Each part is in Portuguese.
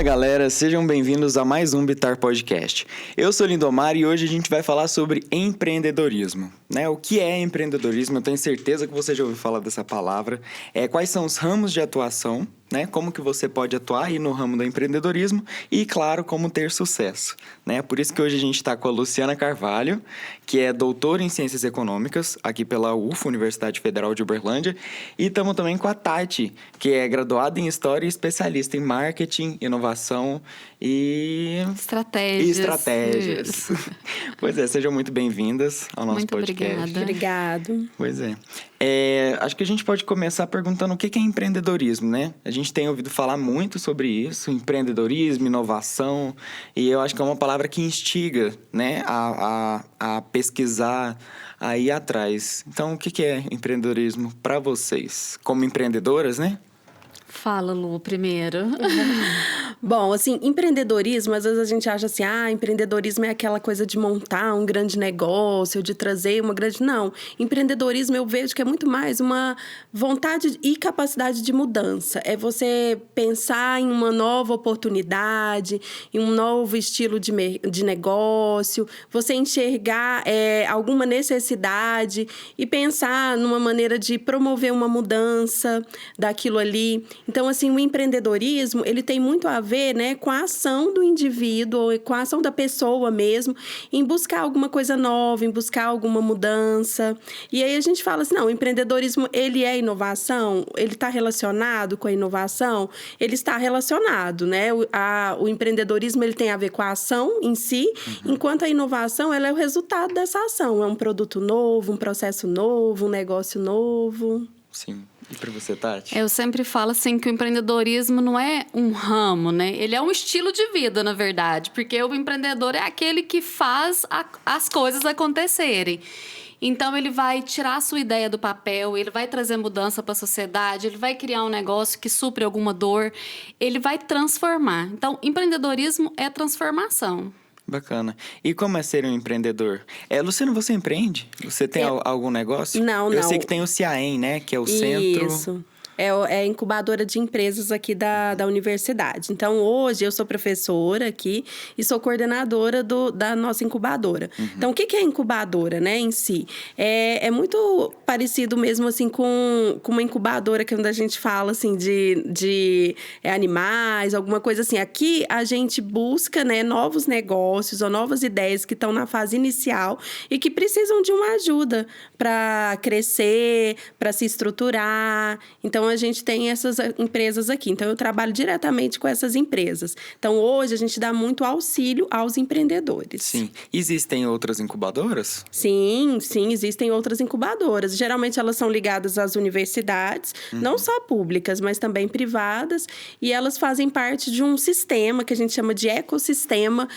galera, sejam bem-vindos a mais um Bitar Podcast. Eu sou Lindomar e hoje a gente vai falar sobre empreendedorismo, né? O que é empreendedorismo? Eu tenho certeza que você já ouviu falar dessa palavra. Quais são os ramos de atuação, né? Como que você pode atuar aí no ramo do empreendedorismo e, claro, como ter sucesso, né? Por isso que hoje a gente está com a Luciana Carvalho, que é doutora em Ciências Econômicas, aqui pela UFO, Universidade Federal de Uberlândia, e estamos também com a Tati, que é graduada em História e especialista em Marketing, Inovação e... Estratégias. Pois é, sejam muito bem-vindas ao nosso podcast. Muito Obrigado. Pois é. Acho que a gente pode começar perguntando o que é empreendedorismo, né? A gente tem ouvido falar muito sobre isso, empreendedorismo, inovação, e eu acho que é uma palavra que instiga, né, a pesquisar, a ir atrás. Então, o que é empreendedorismo para vocês? Como empreendedoras, né? Fala, Lu, primeiro. Bom, assim, empreendedorismo, às vezes a gente acha assim, empreendedorismo é aquela coisa de montar um grande negócio, de trazer uma grande... Não, empreendedorismo eu vejo que é muito mais uma vontade e capacidade de mudança. É você pensar em uma nova oportunidade, em um novo estilo de negócio, você enxergar alguma necessidade e pensar numa maneira de promover uma mudança daquilo ali. Então, assim, o empreendedorismo, ele tem muito a ver, né, com a ação do indivíduo, com a ação da pessoa mesmo, em buscar alguma coisa nova, em buscar alguma mudança. E aí a gente fala assim, não, o empreendedorismo, ele é inovação? Ele está relacionado com a inovação? Ele está relacionado, né? O empreendedorismo, ele tem a ver com a ação em si, enquanto a inovação, ela é o resultado dessa ação. É um produto novo, um processo novo, um negócio novo. Sim. E para você, Tati? Eu sempre falo assim que o empreendedorismo não é um ramo, né? Ele é um estilo de vida, na verdade. Porque o empreendedor é aquele que faz as coisas acontecerem. Então, ele vai tirar a sua ideia do papel, ele vai trazer mudança para a sociedade, ele vai criar um negócio que supre alguma dor, ele vai transformar. Então, empreendedorismo é transformação. Bacana. E como é ser um empreendedor? Luciano, você empreende? Você tem algum negócio? Não. Eu sei que tem o CIAEM, né? Que é o centro... Isso. É a incubadora de empresas aqui da universidade. Então, hoje, eu sou professora aqui e sou coordenadora da nossa incubadora. Então, o que é incubadora, né, em si? É muito parecido mesmo, assim, com uma incubadora que a gente fala, assim, de animais, alguma coisa assim. Aqui, a gente busca, né, novos negócios ou novas ideias que estão na fase inicial e que precisam de uma ajuda para crescer, para se estruturar. Então, a gente tem essas empresas aqui. Então, eu trabalho diretamente com essas empresas. Então, hoje, a gente dá muito auxílio aos empreendedores. Sim. Existem outras incubadoras? Sim, existem outras incubadoras. Geralmente, elas são ligadas às universidades, não só públicas, mas também privadas. E elas fazem parte de um sistema que a gente chama de ecossistema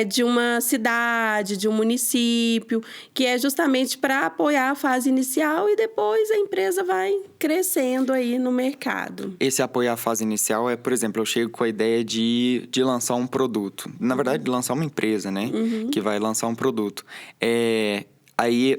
de uma cidade, de um município, que é justamente para apoiar a fase inicial e depois a empresa vai crescendo aí no mercado. Esse apoio à fase inicial é, por exemplo, eu chego com a ideia de lançar um produto. Na verdade, de lançar uma empresa, né? Que vai lançar um produto. Aí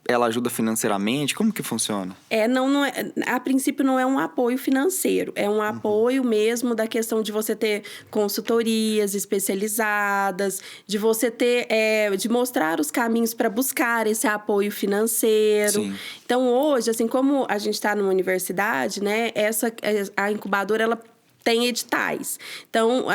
ela ajuda financeiramente? Como que funciona? Não é, a princípio não é um apoio financeiro, é um apoio mesmo da questão de você ter consultorias especializadas, de você ter, de mostrar os caminhos para buscar esse apoio financeiro. Sim. Então, hoje, assim, como a gente está numa universidade, né, a incubadora, ela tem editais. Então,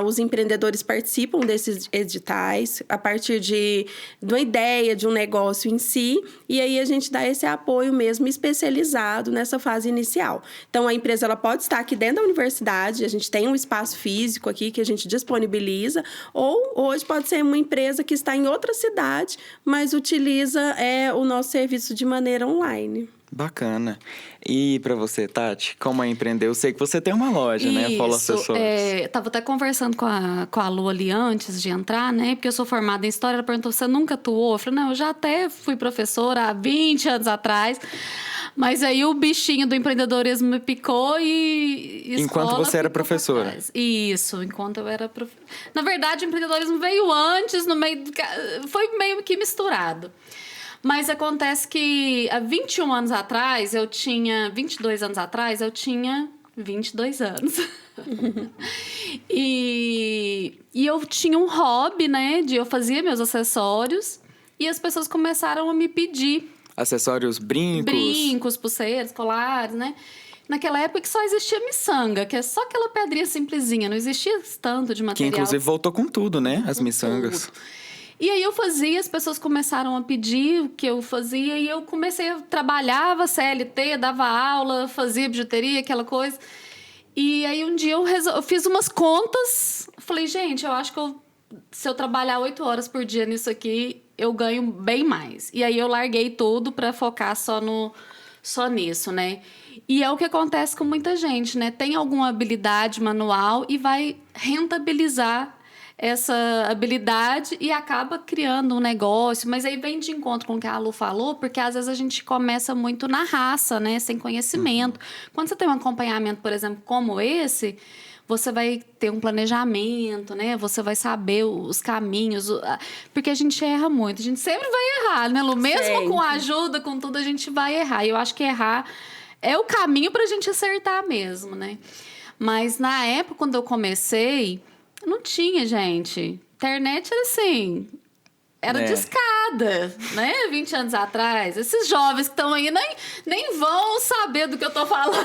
os empreendedores participam desses editais a partir de uma ideia, de um negócio em si, e aí a gente dá esse apoio mesmo especializado nessa fase inicial. Então, a empresa ela pode estar aqui dentro da universidade, a gente tem um espaço físico aqui que a gente disponibiliza, ou hoje pode ser uma empresa que está em outra cidade, mas utiliza o nosso serviço de maneira online. Bacana. E para você, Tati, como é empreender? Eu sei que você tem uma loja, né? Polo Acessórios. Tava até conversando com a Lu ali antes de entrar, né? Porque eu sou formada em História. Ela perguntou, você nunca atuou? Eu falei, não, eu já até fui professora há 20 anos atrás. Mas aí o bichinho do empreendedorismo me picou e enquanto você era professora. Isso, enquanto eu era professora. Na verdade, o empreendedorismo veio antes, foi meio que misturado. Mas acontece que há 21 anos atrás, 22 anos atrás, eu tinha 22 anos. E eu tinha um hobby, né? Eu fazia meus acessórios e as pessoas começaram a me pedir. Acessórios, brincos? Brincos, pulseiras, colares, né? Naquela época que só existia miçanga, que é só aquela pedrinha simplesinha, não existia tanto de Que material. inclusive voltou com tudo, né? As miçangas. Tudo. E aí eu fazia, as pessoas começaram a pedir o que eu fazia e eu comecei a trabalhava CLT, dava aula, fazia bijuteria, aquela coisa. E aí um dia eu fiz umas contas, falei, gente, eu acho que se eu trabalhar 8 horas por dia nisso aqui, eu ganho bem mais. E aí eu larguei tudo para focar só nisso, né? E é o que acontece com muita gente, né? Tem alguma habilidade manual e vai rentabilizar essa habilidade e acaba criando um negócio. Mas aí vem de encontro com o que a Lu falou, porque às vezes a gente começa muito na raça, né? Sem conhecimento. Quando você tem um acompanhamento, por exemplo, como esse, você vai ter um planejamento, né? Você vai saber os caminhos. Porque a gente erra muito. A gente sempre vai errar, né, Lu? Mesmo Sempre. com ajuda, com tudo, a gente vai errar. E eu acho que errar é o caminho pra gente acertar mesmo, né? Mas na época, quando eu comecei, não tinha, gente. Internet era assim, era de escada, né? 20 anos atrás. Esses jovens que estão aí nem vão saber do que eu tô falando.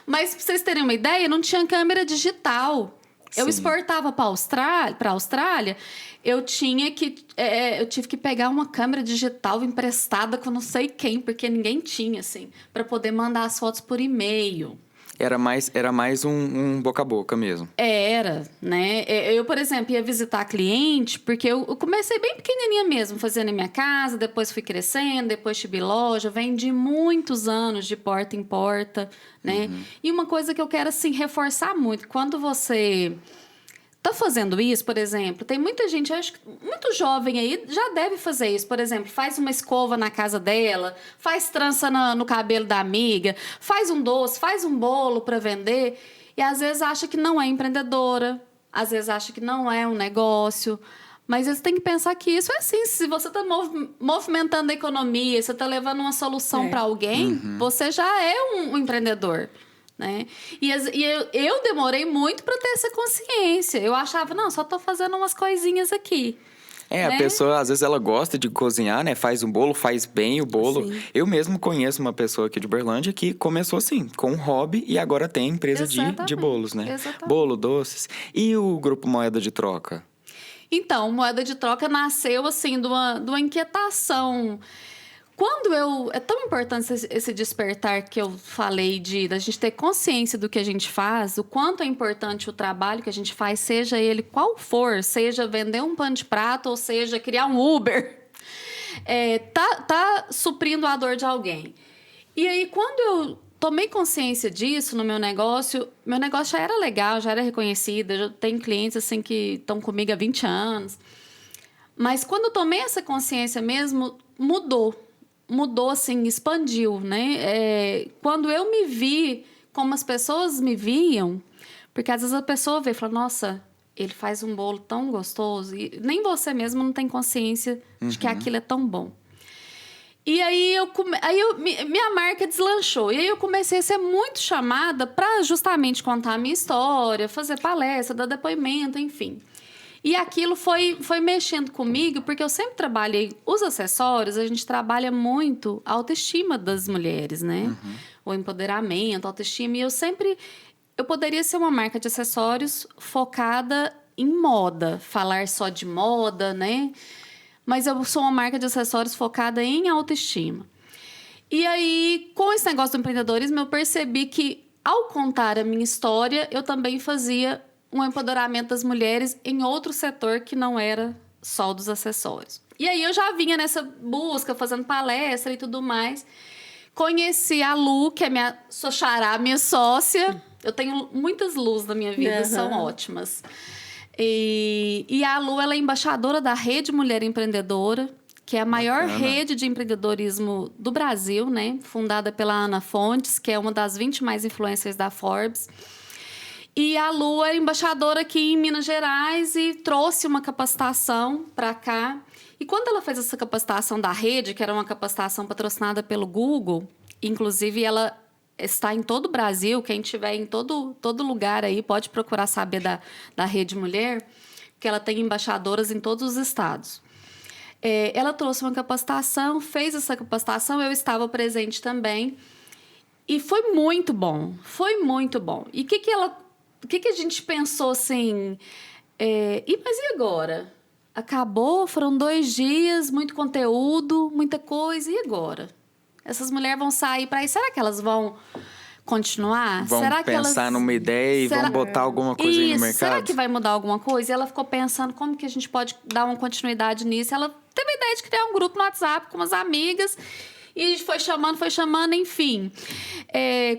Mas pra vocês terem uma ideia, não tinha câmera digital. Eu Sim. exportava para a Austrália, eu tive que pegar uma câmera digital emprestada com não sei quem, porque ninguém tinha, assim, para poder mandar as fotos por e-mail. Era mais um boca a boca mesmo. Era, né? Eu, por exemplo, ia visitar cliente, porque eu comecei bem pequenininha mesmo, fazendo em minha casa, depois fui crescendo, depois tive loja, vendi muitos anos de porta em porta, né? E uma coisa que eu quero, assim, reforçar muito, quando você tá fazendo isso, por exemplo, tem muita gente, eu acho que muito jovem aí, já deve fazer isso. Por exemplo, faz uma escova na casa dela, faz trança no cabelo da amiga, faz um doce, faz um bolo para vender. E às vezes acha que não é empreendedora, às vezes acha que não é um negócio. Mas você tem que pensar que isso é assim, se você está movimentando a economia, você está levando uma solução para alguém, você já é um empreendedor. Né? E eu demorei muito para ter essa consciência. Eu achava, não, só tô fazendo umas coisinhas aqui. A né? pessoa, às vezes, ela gosta de cozinhar, né? Faz um bolo, faz bem o bolo. Sim. Eu mesmo conheço uma pessoa aqui de Uberlândia que começou assim, com um hobby e agora tem empresa de Exatamente. bolos, né? Exatamente. Bolo, doces. E o grupo Moeda de Troca? Então, Moeda de Troca nasceu, assim, de uma inquietação. É tão importante esse despertar que eu falei da gente ter consciência do que a gente faz, o quanto é importante o trabalho que a gente faz, seja ele qual for, seja vender um pano de prato ou seja criar um Uber, tá suprindo a dor de alguém. E aí, quando eu tomei consciência disso no meu negócio já era legal, já era reconhecido, eu tenho clientes assim que estão comigo há 20 anos. Mas quando eu tomei essa consciência mesmo, mudou, assim, expandiu, né? Quando eu me vi como as pessoas me viam, porque às vezes a pessoa vê e fala, nossa, ele faz um bolo tão gostoso, e nem você mesmo não tem consciência de que aquilo é tão bom. E aí, minha marca deslanchou. E aí eu comecei a ser muito chamada para justamente contar a minha história, fazer palestra, dar depoimento, enfim. E aquilo foi mexendo comigo, porque eu sempre trabalhei os acessórios, a gente trabalha muito a autoestima das mulheres, né? O empoderamento, a autoestima. E eu poderia ser uma marca de acessórios focada em moda, falar só de moda, né? Mas eu sou uma marca de acessórios focada em autoestima. E aí, com esse negócio do empreendedorismo, eu percebi que, ao contar a minha história, eu também fazia um empoderamento das mulheres em outro setor que não era só o dos acessórios. E aí eu já vinha nessa busca, fazendo palestra e tudo mais. Conheci a Lu, que é sou xará, minha sócia. Eu tenho muitas Lus na minha vida, são ótimas. E a Lu, ela é embaixadora da Rede Mulher Empreendedora, que é a maior rede de empreendedorismo do Brasil, né? Fundada pela Ana Fontes, que é uma das 20 mais influencers da Forbes. E a Lu é embaixadora aqui em Minas Gerais e trouxe uma capacitação para cá. E quando ela fez essa capacitação da rede, que era uma capacitação patrocinada pelo Google, inclusive ela está em todo o Brasil, quem tiver em todo lugar aí pode procurar saber da Rede Mulher, que ela tem embaixadoras em todos os estados. Ela trouxe uma capacitação, fez essa capacitação, eu estava presente também, e foi muito bom, E o que a gente pensou assim, mas e agora? Acabou, foram 2 dias, muito conteúdo, muita coisa, e agora? Essas mulheres vão sair para aí, será que elas vão continuar? Vão será pensar numa ideia e vão botar alguma coisa aí no mercado? Será que vai mudar alguma coisa? E ela ficou pensando como que a gente pode dar uma continuidade nisso. Ela teve a ideia de criar um grupo no WhatsApp com umas amigas. E a gente foi chamando, enfim.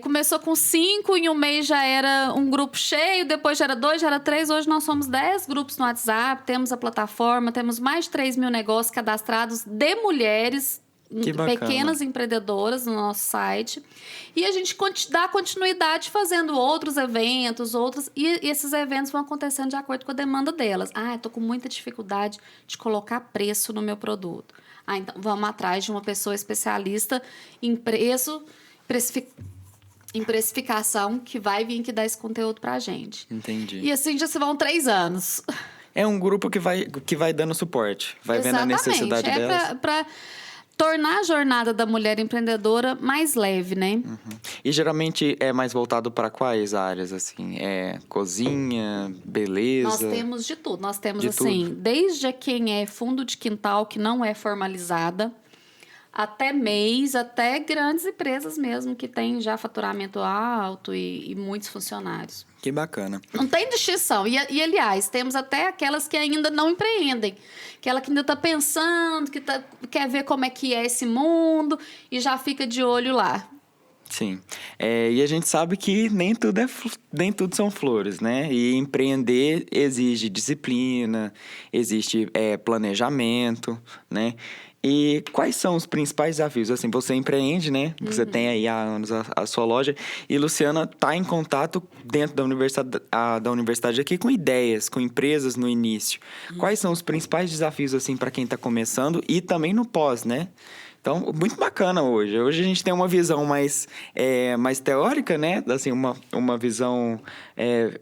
Começou com 5, em um mês já era um grupo cheio, depois já era 2, já era 3. Hoje nós somos 10 grupos no WhatsApp, temos a plataforma, temos mais de 3 mil negócios cadastrados de mulheres, pequenas empreendedoras no nosso site. E a gente dá continuidade fazendo outros eventos, e esses eventos vão acontecendo de acordo com a demanda delas. Estou com muita dificuldade de colocar preço no meu produto. Então vamos atrás de uma pessoa especialista em precificação que vai vir aqui dar esse conteúdo pra gente. Entendi. E assim já se vão 3 anos. É um grupo que vai dando suporte, vai vendo a necessidade delas. Para tornar a jornada da mulher empreendedora mais leve, né? Uhum. E geralmente é mais voltado para quais áreas, assim? Cozinha, beleza? Nós temos de tudo. Nós temos, desde quem é fundo de quintal, que não é formalizada, até MEIs, até grandes empresas mesmo, que têm já faturamento alto e muitos funcionários. Que bacana. Não tem distinção. E, aliás, temos até aquelas que ainda não empreendem. Aquela que ainda está pensando, quer ver como é que é esse mundo e já fica de olho lá. Sim. E a gente sabe que nem tudo são flores, né? E empreender exige disciplina, existe planejamento, né? E quais são os principais desafios? Assim, você empreende, né? Você tem aí há anos a sua loja. E Luciana está em contato dentro da universidade aqui com ideias, com empresas no início. Quais são os principais desafios, assim, para quem está começando e também no pós, né? Então, muito bacana hoje. Hoje a gente tem uma visão mais teórica, né? Assim, uma visão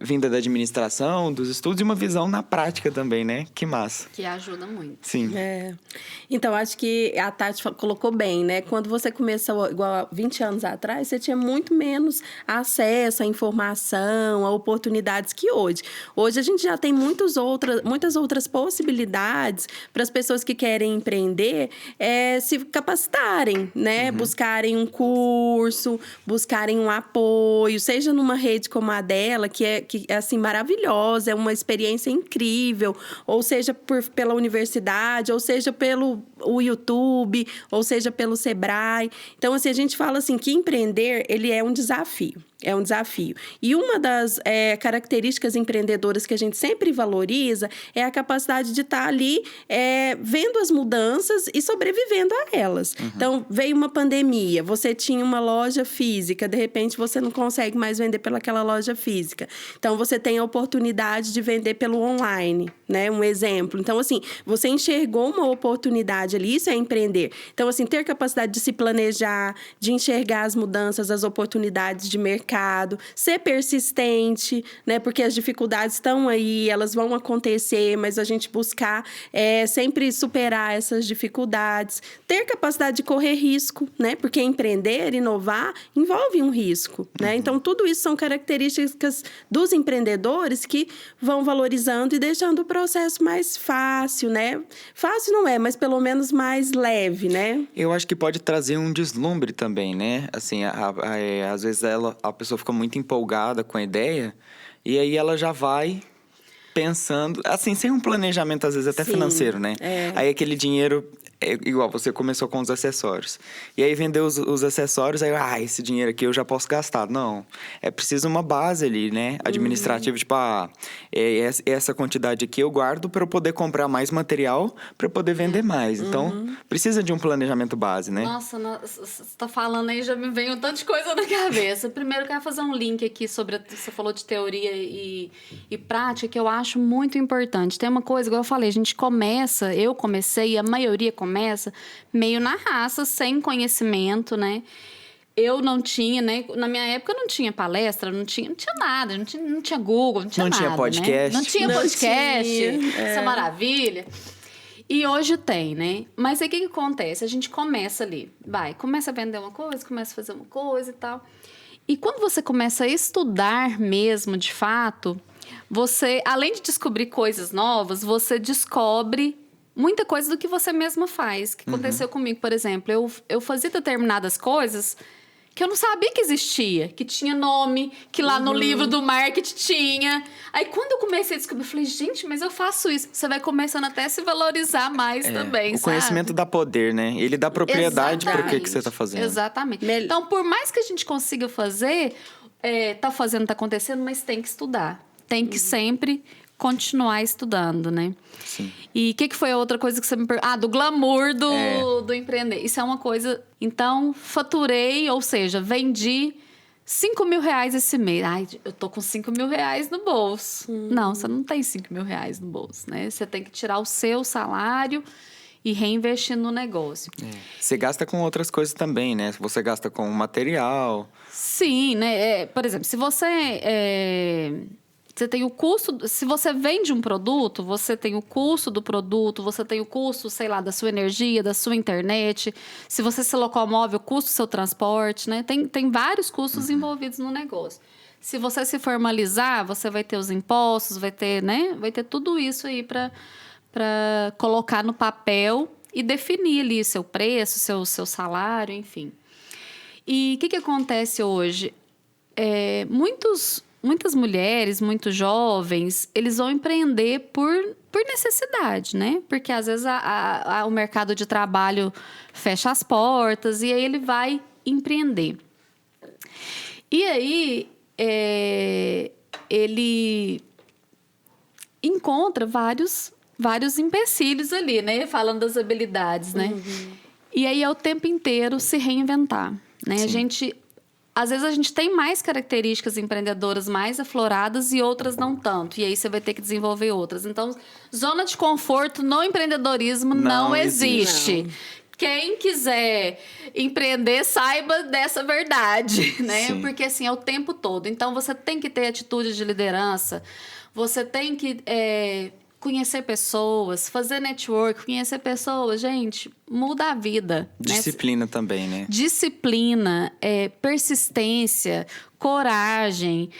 vinda da administração, dos estudos, e uma visão na prática também, né? Que massa. Que ajuda muito. Sim. Então, acho que a Tati colocou bem, né? Quando você começou, igual 20 anos atrás, você tinha muito menos acesso à informação, a oportunidades que hoje. Hoje a gente já tem muitas outras possibilidades para as pessoas que querem empreender se capacitarem, né? Buscarem um curso, buscarem um apoio, seja numa rede como a dela, que é assim, maravilhosa, é uma experiência incrível, ou seja pela universidade, ou seja pelo YouTube, ou seja pelo Sebrae. Então, assim, a gente fala assim que empreender, ele é um desafio. É um desafio. E uma das características empreendedoras que a gente sempre valoriza é a capacidade de estar ali vendo as mudanças e sobrevivendo a elas. Então, veio uma pandemia, você tinha uma loja física, de repente você não consegue mais vender pelaquela loja física. Então, você tem a oportunidade de vender pelo online, né? Um exemplo. Então, assim, você enxergou uma oportunidade ali, isso é empreender. Então, assim, ter capacidade de se planejar, de enxergar as mudanças, as oportunidades de mercado, ser persistente, né? Porque as dificuldades estão aí, elas vão acontecer, mas a gente buscar sempre superar essas dificuldades, ter capacidade de correr risco, né? Porque empreender, inovar, envolve um risco, né? Então, tudo isso são características dos empreendedores que vão valorizando e deixando o processo mais fácil, né? Fácil não é, mas pelo menos mais leve, né? Eu acho que pode trazer um deslumbre também, né? Assim, às vezes a pessoa fica muito empolgada com a ideia e aí ela já vai pensando, assim, sem um planejamento, às vezes até financeiro, né? Aí aquele dinheiro, igual você começou com os acessórios. E aí vendeu os acessórios, aí, esse dinheiro aqui eu já posso gastar. Não, é preciso uma base ali, né? Administrativa, tipo, essa quantidade aqui eu guardo para eu poder comprar mais material para eu poder vender mais. Então, precisa de um planejamento base, né? Nossa, você tá falando aí, já me vem um tanto de coisa na cabeça. Primeiro, eu quero fazer um link aqui sobre, você falou de teoria e prática, que eu acho muito importante. Tem uma coisa, igual eu falei, eu comecei, a maioria começa meio na raça, sem conhecimento, né? eu não tinha, né? Na minha época não tinha palestra, não tinha nada, não tinha Google, não tinha nada. Não tinha podcast. Né? Não tinha podcast, tinha, essa maravilha. E hoje tem, né? Mas aí o que acontece? A gente começa ali, começa a vender uma coisa, começa a fazer uma coisa e tal. E quando você começa a estudar mesmo, de fato, você, além de descobrir coisas novas, você descobre muita coisa do que você mesma faz. Que aconteceu comigo, por exemplo. Eu fazia determinadas coisas que eu não sabia que existia, que tinha nome, que lá no livro do marketing tinha. Aí, quando eu comecei a descobrir, eu falei, gente, mas eu faço isso. Você vai começando até a se valorizar mais também, o conhecimento dá poder, né? Ele dá propriedade para o que você tá fazendo. Exatamente. Então, por mais que a gente consiga fazer, tá fazendo, tá acontecendo, mas tem que estudar. Tem que sempre continuar estudando, né? Sim. E o que foi a outra coisa que você me perguntou? Do glamour do empreender. Isso é uma coisa... Então, faturei, ou seja, vendi 5 mil reais esse mês. Ai, eu tô com 5 mil reais no bolso. Não, você não tem 5 mil reais no bolso, né? Você tem que tirar o seu salário e reinvestir no negócio. Você gasta com outras coisas também, né? Você gasta com material. Sim, né? Por exemplo, se você... Você tem o custo... Se você vende um produto, você tem o custo do produto, você tem o custo, sei lá, da sua energia, da sua internet. Se você se locomove, o custo do seu transporte, né? Tem vários custos envolvidos no negócio. Se você se formalizar, você vai ter os impostos, vai ter, né? Vai ter tudo isso aí para colocar no papel e definir ali seu preço, seu salário, enfim. E o que acontece hoje? Muitas mulheres, muitos jovens, eles vão empreender por necessidade, né? Porque às vezes o mercado de trabalho fecha as portas e aí ele vai empreender. E aí ele encontra vários empecilhos ali, né? Falando das habilidades, né? E aí é o tempo inteiro se reinventar, né? Às vezes a gente tem mais características empreendedoras mais afloradas e outras não tanto. E aí você vai ter que desenvolver outras. Então, zona de conforto no empreendedorismo não existe. Não. Quem quiser empreender, saiba dessa verdade, né? Sim. Porque assim, é o tempo todo. Então, você tem que ter atitude de liderança. Você tem que... conhecer pessoas, fazer network, conhecer pessoas, gente, muda a vida. Disciplina, né? Também, né? Disciplina, persistência, coragem.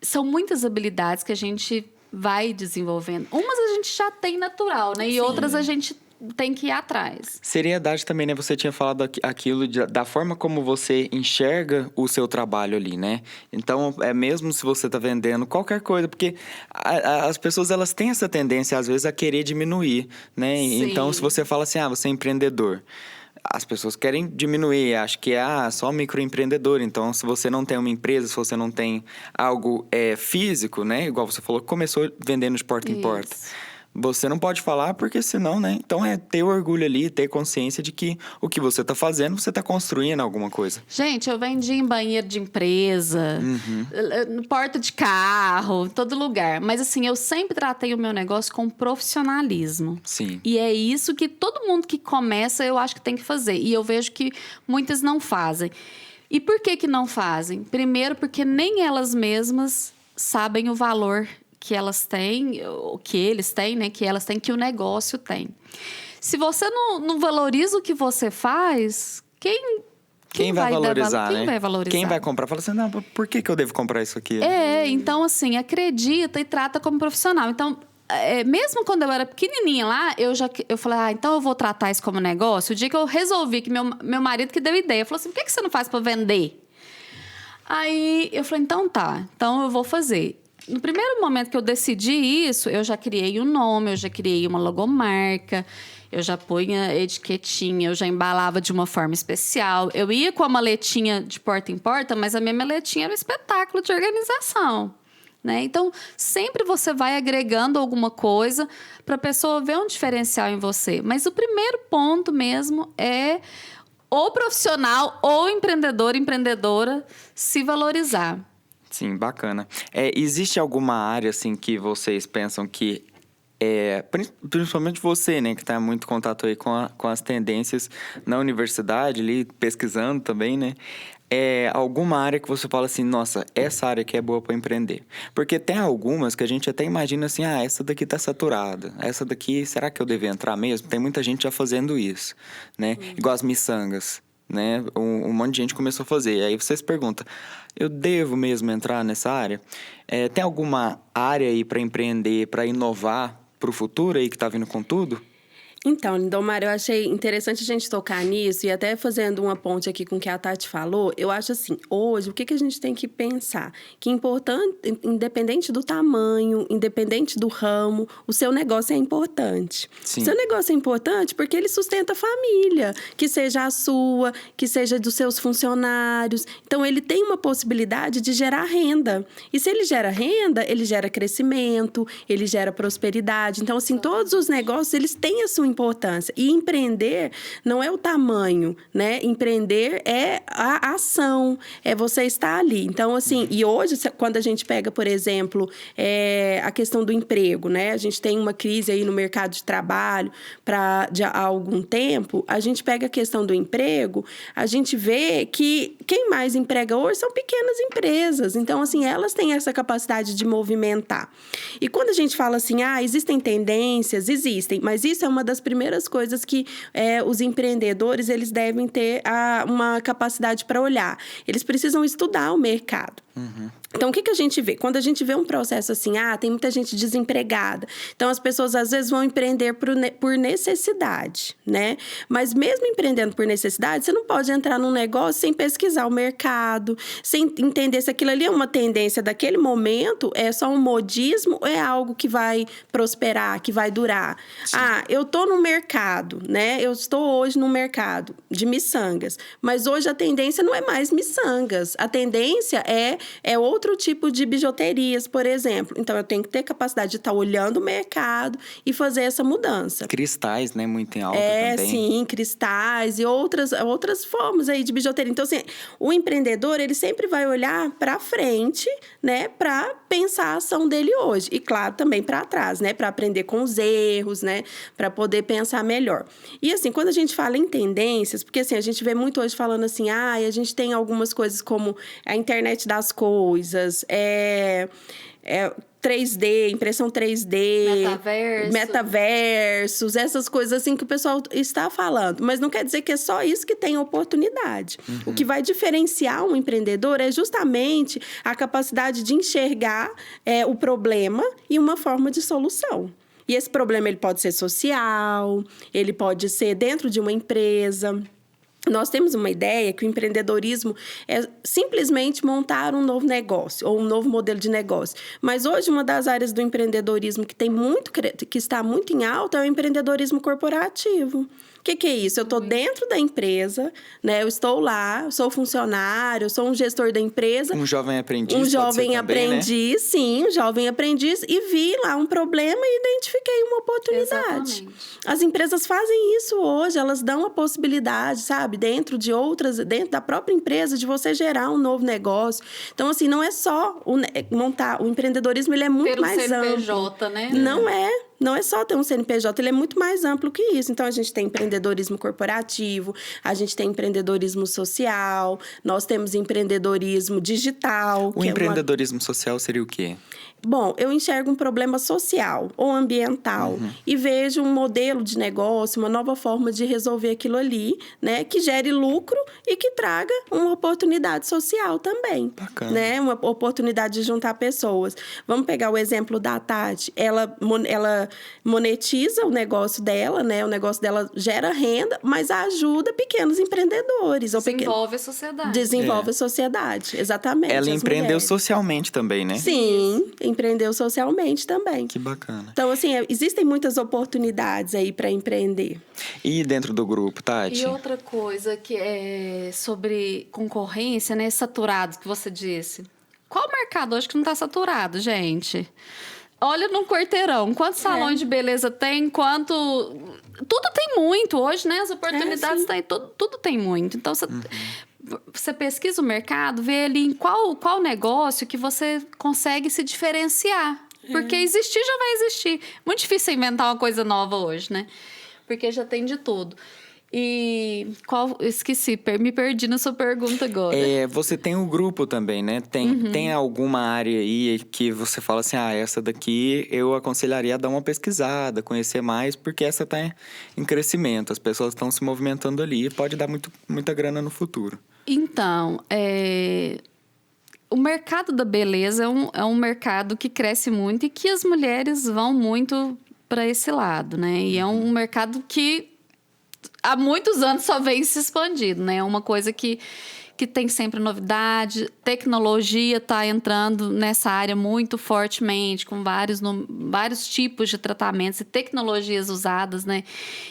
São muitas habilidades que a gente vai desenvolvendo. Umas a gente já tem natural, né? E Sim. outras a gente tem que ir atrás. Seriedade também, né? Você tinha falado aquilo da forma como você enxerga o seu trabalho ali, né? Então, mesmo se você tá vendendo qualquer coisa, porque as pessoas, elas têm essa tendência, às vezes, a querer diminuir, né? Sim. Então, se você fala assim, você é empreendedor, as pessoas querem diminuir, acho que é só microempreendedor. Então, se você não tem uma empresa, se você não tem algo físico, né? Igual você falou, começou vendendo de porta em porta. Você não pode falar porque senão, né? Então ter orgulho ali, ter consciência de que o que você tá fazendo, você tá construindo alguma coisa. Gente, eu vendi em banheiro de empresa, porta de carro, todo lugar. Mas assim, eu sempre tratei o meu negócio com profissionalismo. Sim. E é isso que todo mundo que começa, eu acho que tem que fazer. E eu vejo que muitas não fazem. E por que não fazem? Primeiro, porque nem elas mesmas sabem o valor que elas têm, que eles têm, né? Que elas têm, que o negócio tem. Se você não valoriza o que você faz, quem vai valorizar, né? Quem vai valorizar? Quem vai comprar? Fala assim, não, por que eu devo comprar isso aqui? Então assim, acredita e trata como profissional. Então, mesmo quando eu era pequenininha lá, eu falei, então eu vou tratar isso como negócio. O dia que eu resolvi, que meu marido que deu ideia, falou assim, por que você não faz para vender? Aí eu falei, então tá, então eu vou fazer. No primeiro momento que eu decidi isso, eu já criei um nome, eu já criei uma logomarca, eu já punha etiquetinha, eu já embalava de uma forma especial. Eu ia com a maletinha de porta em porta, mas a minha maletinha era um espetáculo de organização, né? Então, sempre você vai agregando alguma coisa para a pessoa ver um diferencial em você. Mas o primeiro ponto mesmo é o profissional ou empreendedor, empreendedora se valorizar. Sim, bacana. Existe alguma área, assim, que vocês pensam que Principalmente você, né, que está muito em contato aí com as tendências na universidade, ali, pesquisando também, né? Alguma área que você fala assim, nossa, essa área aqui é boa para empreender. Porque tem algumas que a gente até imagina assim, essa daqui tá saturada. Essa daqui, será que eu devo entrar mesmo? Tem muita gente já fazendo isso, né? Igual as miçangas, né? Um monte de gente começou a fazer. E aí você se pergunta, eu devo mesmo entrar nessa área? Tem alguma área aí para empreender, para inovar para o futuro aí que tá vindo com tudo? Então, Lindomar, eu achei interessante a gente tocar nisso e até fazendo uma ponte aqui com o que a Tati falou, eu acho assim, hoje, o que a gente tem que pensar? Que importante, independente do tamanho, independente do ramo, o seu negócio é importante. Sim. O seu negócio é importante porque ele sustenta a família, que seja a sua, que seja dos seus funcionários. Então, ele tem uma possibilidade de gerar renda. E se ele gera renda, ele gera crescimento, ele gera prosperidade. Então, assim, todos os negócios, eles têm a sua importância. E empreender não é o tamanho, né? Empreender é a ação, é você estar ali. Então, assim, e hoje, quando a gente pega, por exemplo, a questão do emprego, né? A gente tem uma crise aí no mercado de trabalho há algum tempo, a gente pega a questão do emprego, a gente vê que quem mais emprega hoje são pequenas empresas. Então, assim, elas têm essa capacidade de movimentar. E quando a gente fala assim, existem tendências, existem, mas isso é uma das primeiras coisas que os empreendedores eles devem ter uma capacidade para olhar. Eles precisam estudar o mercado. Uhum. Então, o que a gente vê? Quando a gente vê um processo assim, tem muita gente desempregada. Então, as pessoas, às vezes, vão empreender por necessidade, né? Mas mesmo empreendendo por necessidade, você não pode entrar num negócio sem pesquisar o mercado, sem entender se aquilo ali é uma tendência daquele momento, é só um modismo ou é algo que vai prosperar, que vai durar. Sim. Eu tô no mercado, né? Eu estou hoje no mercado de miçangas, mas hoje a tendência não é mais miçangas. A tendência é outro tipo de bijuterias, por exemplo. Então, eu tenho que ter capacidade de estar olhando o mercado e fazer essa mudança. Cristais, né? Muito em alta também. Sim, cristais e outras formas aí de bijuteria. Então, assim, o empreendedor, ele sempre vai olhar para frente, né? Para pensar a ação dele hoje. E, claro, também para trás, né? Para aprender com os erros, né? Para poder pensar melhor. E, assim, quando a gente fala em tendências, porque, assim, a gente vê muito hoje falando assim, a gente tem algumas coisas como a internet das coisas, 3D, impressão 3D, metaversos, essas coisas assim que o pessoal está falando. Mas não quer dizer que é só isso que tem oportunidade. Uhum. O que vai diferenciar um empreendedor é justamente a capacidade de enxergar o problema e uma forma de solução. E esse problema ele pode ser social, ele pode ser dentro de uma empresa. Nós temos uma ideia que o empreendedorismo é simplesmente montar um novo negócio ou um novo modelo de negócio. Mas hoje, uma das áreas do empreendedorismo que está muito em alta é o empreendedorismo corporativo. O que é isso? Eu estou dentro da empresa, né? Eu estou lá, eu sou funcionário, eu sou um gestor da empresa. Um jovem aprendiz. Um jovem aprendiz, né? Sim, um jovem aprendiz. E vi lá um problema e identifiquei uma oportunidade. Exatamente. As empresas fazem isso hoje, elas dão a possibilidade, sabe? Dentro da própria empresa, de você gerar um novo negócio. Então, assim, não é só montar. O empreendedorismo, ele é muito mais amplo. Pelo CNPJ, né? Não é só ter um CNPJ, ele é muito mais amplo que isso. Então, a gente tem empreendedorismo corporativo, a gente tem empreendedorismo social, nós temos empreendedorismo digital. O empreendedorismo social seria o quê? Bom, eu enxergo um problema social ou ambiental e vejo um modelo de negócio, uma nova forma de resolver aquilo ali, né? Que gere lucro e que traga uma oportunidade social também. Bacana. Né? Uma oportunidade de juntar pessoas. Vamos pegar o exemplo da Tati. Ela monetiza o negócio dela, né? O negócio dela gera renda, mas ajuda pequenos empreendedores. Desenvolve a sociedade. Desenvolve a sociedade, exatamente. Ela empreendeu socialmente também, né? Sim, empreendeu socialmente também. Que bacana. Então, assim, existem muitas oportunidades aí para empreender. E dentro do grupo, Tati? E outra coisa que é sobre concorrência, né? Saturado, que você disse. Qual mercado hoje que não está saturado, gente? Olha no quarteirão, quantos salões de beleza tem, Tudo tem muito hoje, né? As oportunidades têm, tudo tem muito. Então, você pesquisa o mercado, vê ali em qual negócio que você consegue se diferenciar. Porque existir já vai existir. Muito difícil inventar uma coisa nova hoje, né? Porque já tem de tudo. E esqueci, me perdi na sua pergunta agora. Você tem um grupo também, né? Tem alguma área aí que você fala assim, essa daqui eu aconselharia a dar uma pesquisada, conhecer mais, porque essa tá em crescimento, as pessoas estão se movimentando ali e pode dar muita grana no futuro. Então, o mercado da beleza é um mercado que cresce muito e que as mulheres vão muito para esse lado, né? E é um mercado que há muitos anos só vem se expandindo, né? É uma coisa que tem sempre novidade. Tecnologia está entrando nessa área muito fortemente, com vários tipos de tratamentos e tecnologias usadas, né?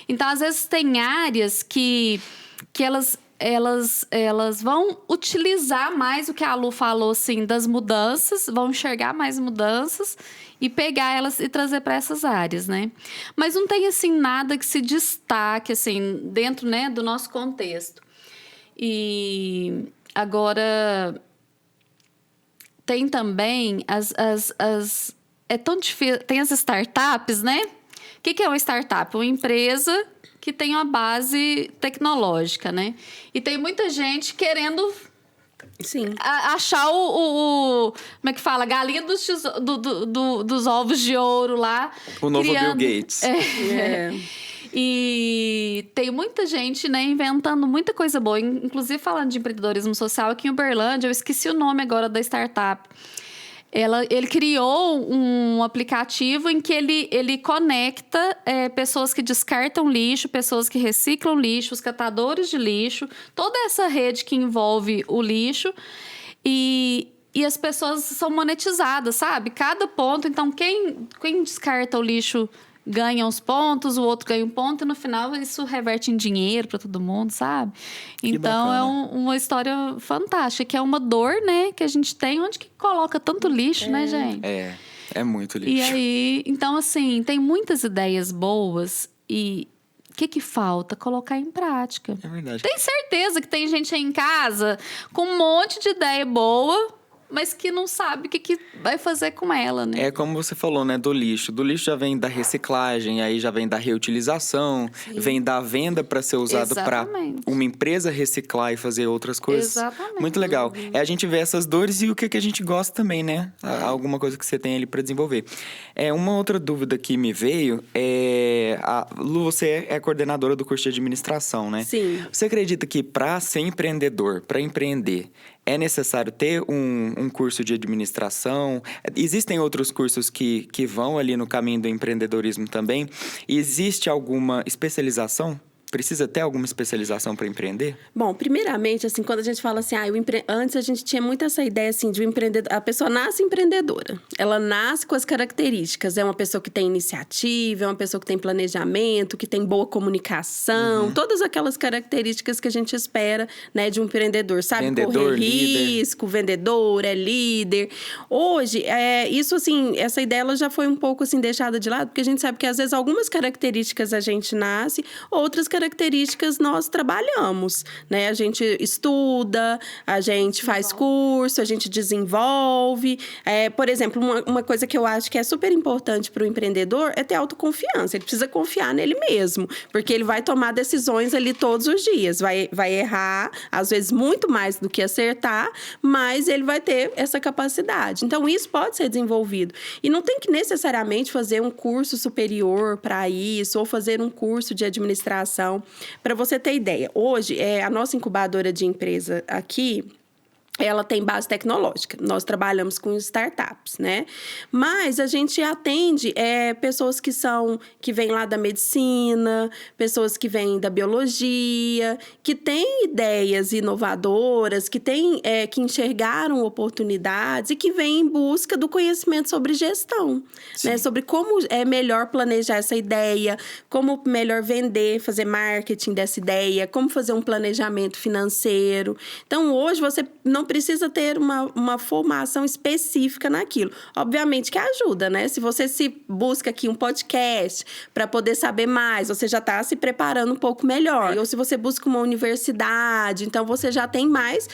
Então, às vezes, tem áreas que elas vão utilizar mais o que a Lu falou, assim, das mudanças, vão enxergar mais mudanças e pegar elas e trazer para essas áreas, né? Mas não tem, assim, nada que se destaque, assim, dentro, né, do nosso contexto. E agora tem também é tão difícil, tem as startups, né? O que é uma startup? Uma empresa que tem uma base tecnológica, né? E tem muita gente querendo achar como é que fala? Galinha dos ovos de ouro lá. O novo Bill Gates. E tem muita gente, né, inventando muita coisa boa. Inclusive, falando de empreendedorismo social, aqui em Uberlândia, eu esqueci o nome agora da startup. Ele criou um aplicativo em que ele conecta pessoas que descartam lixo, pessoas que reciclam lixo, os catadores de lixo, toda essa rede que envolve o lixo. E as pessoas são monetizadas, sabe? Cada ponto. Então, quem descarta o lixo ganha uns pontos, o outro ganha um ponto, e no final isso reverte em dinheiro para todo mundo, sabe? Então é uma história fantástica, que é uma dor, né, que a gente tem, onde que coloca tanto lixo, né, gente? É muito lixo. E aí, então, assim, tem muitas ideias boas e o que falta? Colocar em prática. É verdade. Tem certeza que tem gente aí em casa com um monte de ideia boa, mas que não sabe o que vai fazer com ela, né? É como você falou, né? Do lixo. Do lixo já vem da reciclagem, aí já vem da reutilização, vem da venda para ser usado para uma empresa reciclar e fazer outras coisas. Exatamente. Muito legal. A gente vê essas dores e o que a gente gosta também, né? Alguma coisa que você tem ali para desenvolver. Uma outra dúvida que me veio Lu, você é coordenadora do curso de administração, né? Sim. Você acredita que para ser empreendedor, para empreender, é necessário ter um curso de administração? Existem outros cursos que vão ali no caminho do empreendedorismo também? Existe alguma especialização? Precisa ter alguma especialização para empreender? Bom, primeiramente, assim, quando a gente fala assim, antes a gente tinha muito essa ideia, assim, de um empreendedor. A pessoa nasce empreendedora. Ela nasce com as características. É uma pessoa que tem iniciativa, é uma pessoa que tem planejamento, que tem boa comunicação. Todas aquelas características que a gente espera, né, de um empreendedor. Sabe correr risco, vendedor, é líder. Hoje, isso, assim, essa ideia ela já foi um pouco, assim, deixada de lado, porque a gente sabe que, às vezes, algumas características a gente nasce, outras características nós trabalhamos, né? A gente estuda, a gente faz curso, a gente desenvolve. Por exemplo, uma coisa que eu acho que é super importante para o empreendedor é ter autoconfiança. Ele precisa confiar nele mesmo, porque ele vai tomar decisões ali todos os dias. Vai errar, às vezes muito mais do que acertar, mas ele vai ter essa capacidade. Então, isso pode ser desenvolvido. E não tem que necessariamente fazer um curso superior para isso, ou fazer um curso de administração. Para você ter ideia, hoje, a nossa incubadora de empresa aqui, ela tem base tecnológica. Nós trabalhamos com startups, né? Mas a gente atende pessoas que vêm lá da medicina, pessoas que vêm da biologia, que têm ideias inovadoras, que enxergaram oportunidades e que vêm em busca do conhecimento sobre gestão, né? Sobre como é melhor planejar essa ideia, como melhor vender, fazer marketing dessa ideia, como fazer um planejamento financeiro. Então, hoje, você não não precisa ter uma formação específica naquilo. Obviamente que ajuda, né? Se você se busca aqui um podcast para poder saber mais, você já está se preparando um pouco melhor. Ou se você busca uma universidade, então você já tem mais,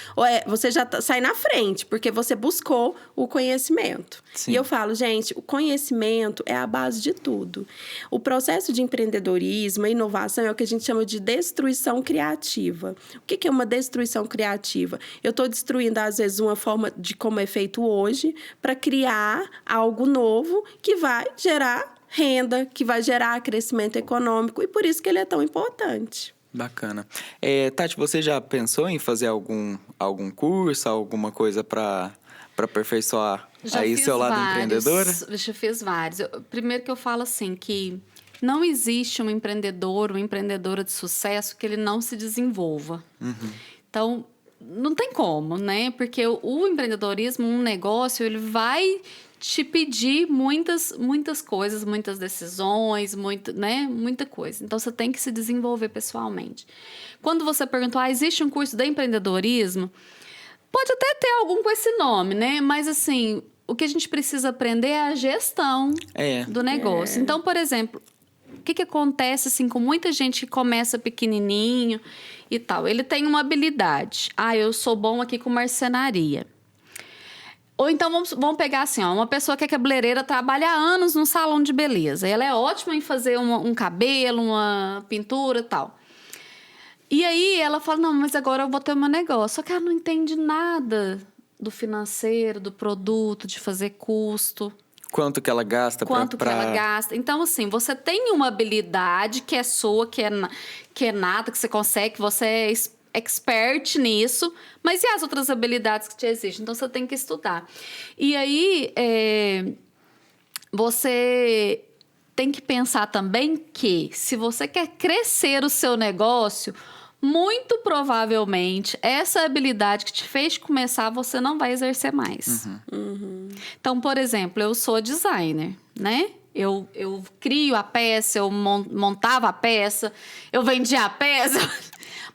você já sai na frente, porque você buscou o conhecimento. Sim. E eu falo, gente, o conhecimento é a base de tudo. O processo de empreendedorismo, a inovação, é o que a gente chama de destruição criativa. O que é uma destruição criativa? Eu estou destruindo, às vezes, uma forma de como é feito hoje para criar algo novo que vai gerar renda, que vai gerar crescimento econômico, e por isso que ele é tão importante. Bacana. Tati, você já pensou em fazer algum curso, alguma coisa para aperfeiçoar aí seu lado empreendedora? Já fiz vários. Primeiro que eu falo assim, que não existe um empreendedor, uma empreendedora de sucesso que ele não se desenvolva. Então, não tem como, né? Porque o empreendedorismo, um negócio, ele vai te pedir muitas coisas, muitas decisões, muita coisa. Então, você tem que se desenvolver pessoalmente. Quando você perguntou, existe um curso de empreendedorismo? Pode até ter algum com esse nome, né? Mas, assim, o que a gente precisa aprender é a gestão do negócio. Então, por exemplo, o que acontece, assim, com muita gente que começa pequenininho e tal? Ele tem uma habilidade. Eu sou bom aqui com marcenaria. Ou então, vamos pegar assim, uma pessoa que é cabeleireira, trabalha há anos num salão de beleza. Ela é ótima em fazer um cabelo, uma pintura e tal. E aí, ela fala, não, mas agora eu vou ter um negócio. Só que ela não entende nada do financeiro, do produto, de fazer custo. Quanto que ela gasta que ela gasta. Então, assim, você tem uma habilidade que é sua, que é nata, que você consegue, que você é expert nisso, mas e as outras habilidades que te existem? Então, você tem que estudar. E aí, você tem que pensar também que, se você quer crescer o seu negócio, muito provavelmente, essa habilidade que te fez começar, você não vai exercer mais. Então, por exemplo, eu sou designer, né? Eu crio a peça, eu montava a peça, eu vendia a peça.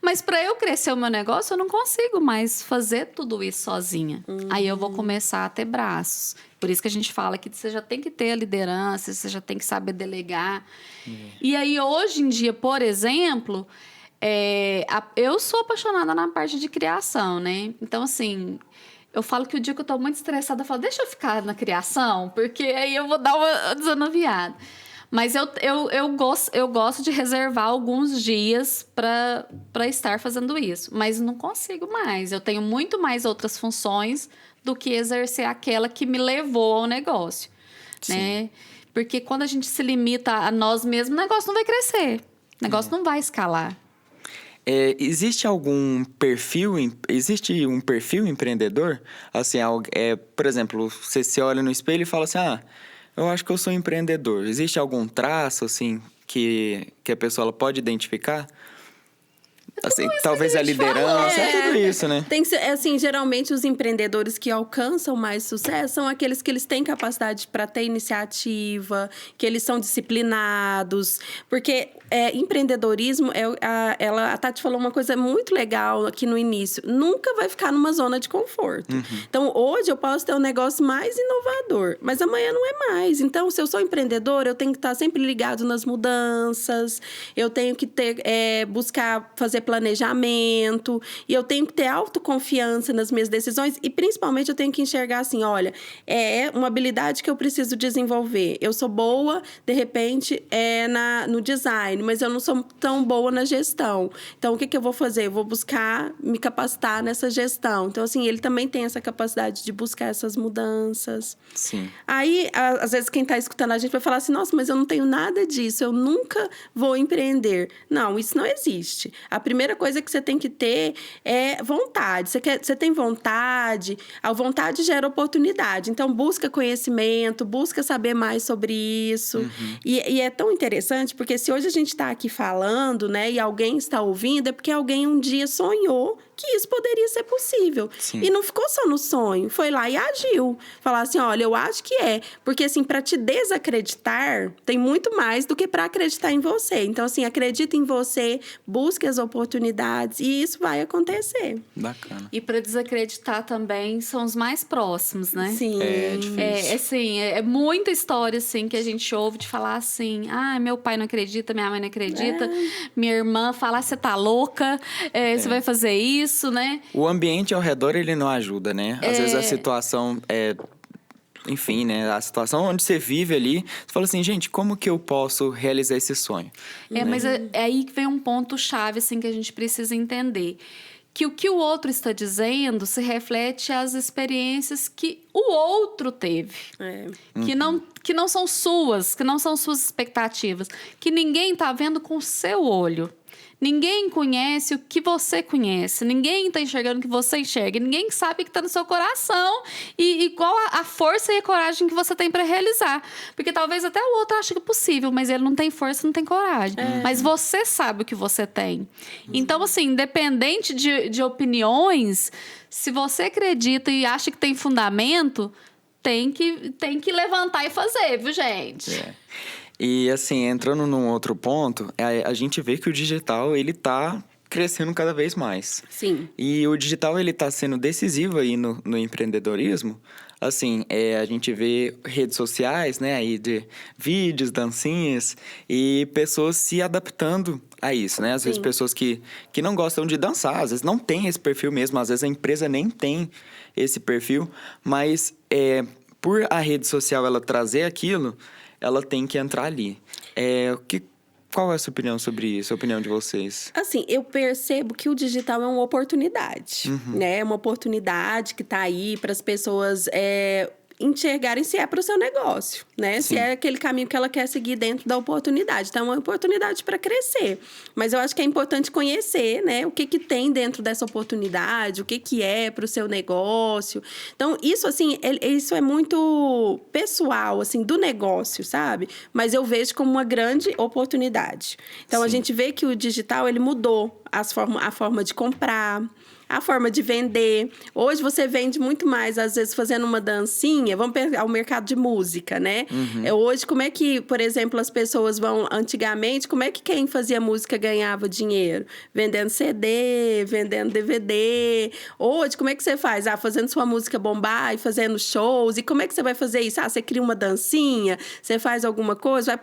Mas para eu crescer o meu negócio, eu não consigo mais fazer tudo isso sozinha. Aí eu vou começar a ter braços. Por isso que a gente fala que você já tem que ter a liderança, você já tem que saber delegar. E aí, hoje em dia, por exemplo, eu sou apaixonada na parte de criação, né? Então, assim, eu falo que o dia que eu tô muito estressada, eu falo, deixa eu ficar na criação, porque aí eu vou dar uma desanuviada. Mas eu gosto de reservar alguns dias para estar fazendo isso. Mas não consigo mais. Eu tenho muito mais outras funções do que exercer aquela que me levou ao negócio. Né? Porque quando a gente se limita a nós mesmos, o negócio não vai crescer. O negócio não vai escalar. Existe um perfil empreendedor? Assim, por exemplo, você se olha no espelho e fala assim, eu acho que eu sou empreendedor. Existe algum traço, assim, que a pessoa ela pode identificar? Assim, talvez a liderança, tudo isso, né? Tem que ser, assim, geralmente os empreendedores que alcançam mais sucesso são aqueles que eles têm capacidade para ter iniciativa, que eles são disciplinados. Porque empreendedorismo, a Tati falou uma coisa muito legal aqui no início. Nunca vai ficar numa zona de conforto. Então, hoje eu posso ter um negócio mais inovador, mas amanhã não é mais. Então, se eu sou empreendedor, eu tenho que estar sempre ligado nas mudanças, eu tenho que buscar fazer planejamento, e eu tenho que ter autoconfiança nas minhas decisões, e principalmente eu tenho que enxergar assim, olha, é uma habilidade que eu preciso desenvolver. Eu sou boa, de repente, no design, mas eu não sou tão boa na gestão. Então, o que eu vou fazer? Eu vou buscar me capacitar nessa gestão. Então, assim, ele também tem essa capacidade de buscar essas mudanças. Sim. Aí, às vezes, quem está escutando a gente vai falar assim, nossa, mas eu não tenho nada disso, eu nunca vou empreender. Não, isso não existe. A primeira coisa que você tem que ter é vontade. Você tem vontade, a vontade gera oportunidade. Então, busca conhecimento, busca saber mais sobre isso. E é tão interessante, porque se hoje a gente está aqui falando, né, e alguém está ouvindo, é porque alguém um dia sonhou que isso poderia ser possível. Sim. E não ficou só no sonho, foi lá e agiu. Falar assim, olha, eu acho que é. Porque, assim, para te desacreditar, tem muito mais do que para acreditar em você. Então, assim, acredita em você, busque as oportunidades e isso vai acontecer. Bacana. E para desacreditar também são os mais próximos, né? Sim. É difícil. Assim, é muita história, assim, que a gente ouve de falar assim, meu pai não acredita, minha mãe não acredita, minha irmã fala, você tá louca, você vai fazer isso, né? O ambiente ao redor, ele não ajuda, né? Às vezes a situação enfim, né? A situação onde você vive ali, você fala assim, gente, como que eu posso realizar esse sonho? Mas é aí que vem um ponto-chave, assim, que a gente precisa entender. Que o que o outro está dizendo se reflete às experiências que o outro teve. Que não são suas, que não são suas expectativas. Que ninguém está vendo com o seu olho. Ninguém conhece o que você conhece. Ninguém está enxergando o que você enxerga. Ninguém sabe o que está no seu coração e qual a força e a coragem que você tem para realizar. Porque talvez até o outro ache que é possível, mas ele não tem força, não tem coragem. Mas você sabe o que você tem. Então, assim, independente de opiniões, se você acredita e acha que tem fundamento, tem que levantar e fazer, viu, gente? E assim, entrando num outro ponto, a gente vê que o digital, ele tá crescendo cada vez mais. Sim. E o digital, ele tá sendo decisivo aí no empreendedorismo. Assim, a gente vê redes sociais, né, aí de vídeos, dancinhas, e pessoas se adaptando a isso, né? Às vezes pessoas que não gostam de dançar, às vezes não tem esse perfil mesmo, às vezes a empresa nem tem esse perfil, mas por a rede social ela trazer aquilo, ela tem que entrar ali. Qual é a sua opinião sobre isso, a opinião de vocês? Assim, eu percebo que o digital é uma oportunidade, né? É uma oportunidade que está aí para as pessoas enxergarem se é para o seu negócio, né? Sim. Se é aquele caminho que ela quer seguir dentro da oportunidade. Então, é uma oportunidade para crescer. Mas eu acho que é importante conhecer, né? O que tem dentro dessa oportunidade, o que é para o seu negócio. Então, isso, assim, isso é muito pessoal, assim, do negócio, sabe? Mas eu vejo como uma grande oportunidade. Então, a gente vê que o digital, ele mudou a forma de comprar, a forma de vender. Hoje você vende muito mais, às vezes, fazendo uma dancinha. Vamos pegar o mercado de música, né? Hoje, como é que, por exemplo, as pessoas vão... Antigamente, como é que quem fazia música ganhava dinheiro? Vendendo CD, vendendo DVD. Hoje, como é que você faz? Fazendo sua música bombar e fazendo shows. E como é que você vai fazer isso? Você cria uma dancinha, você faz alguma coisa,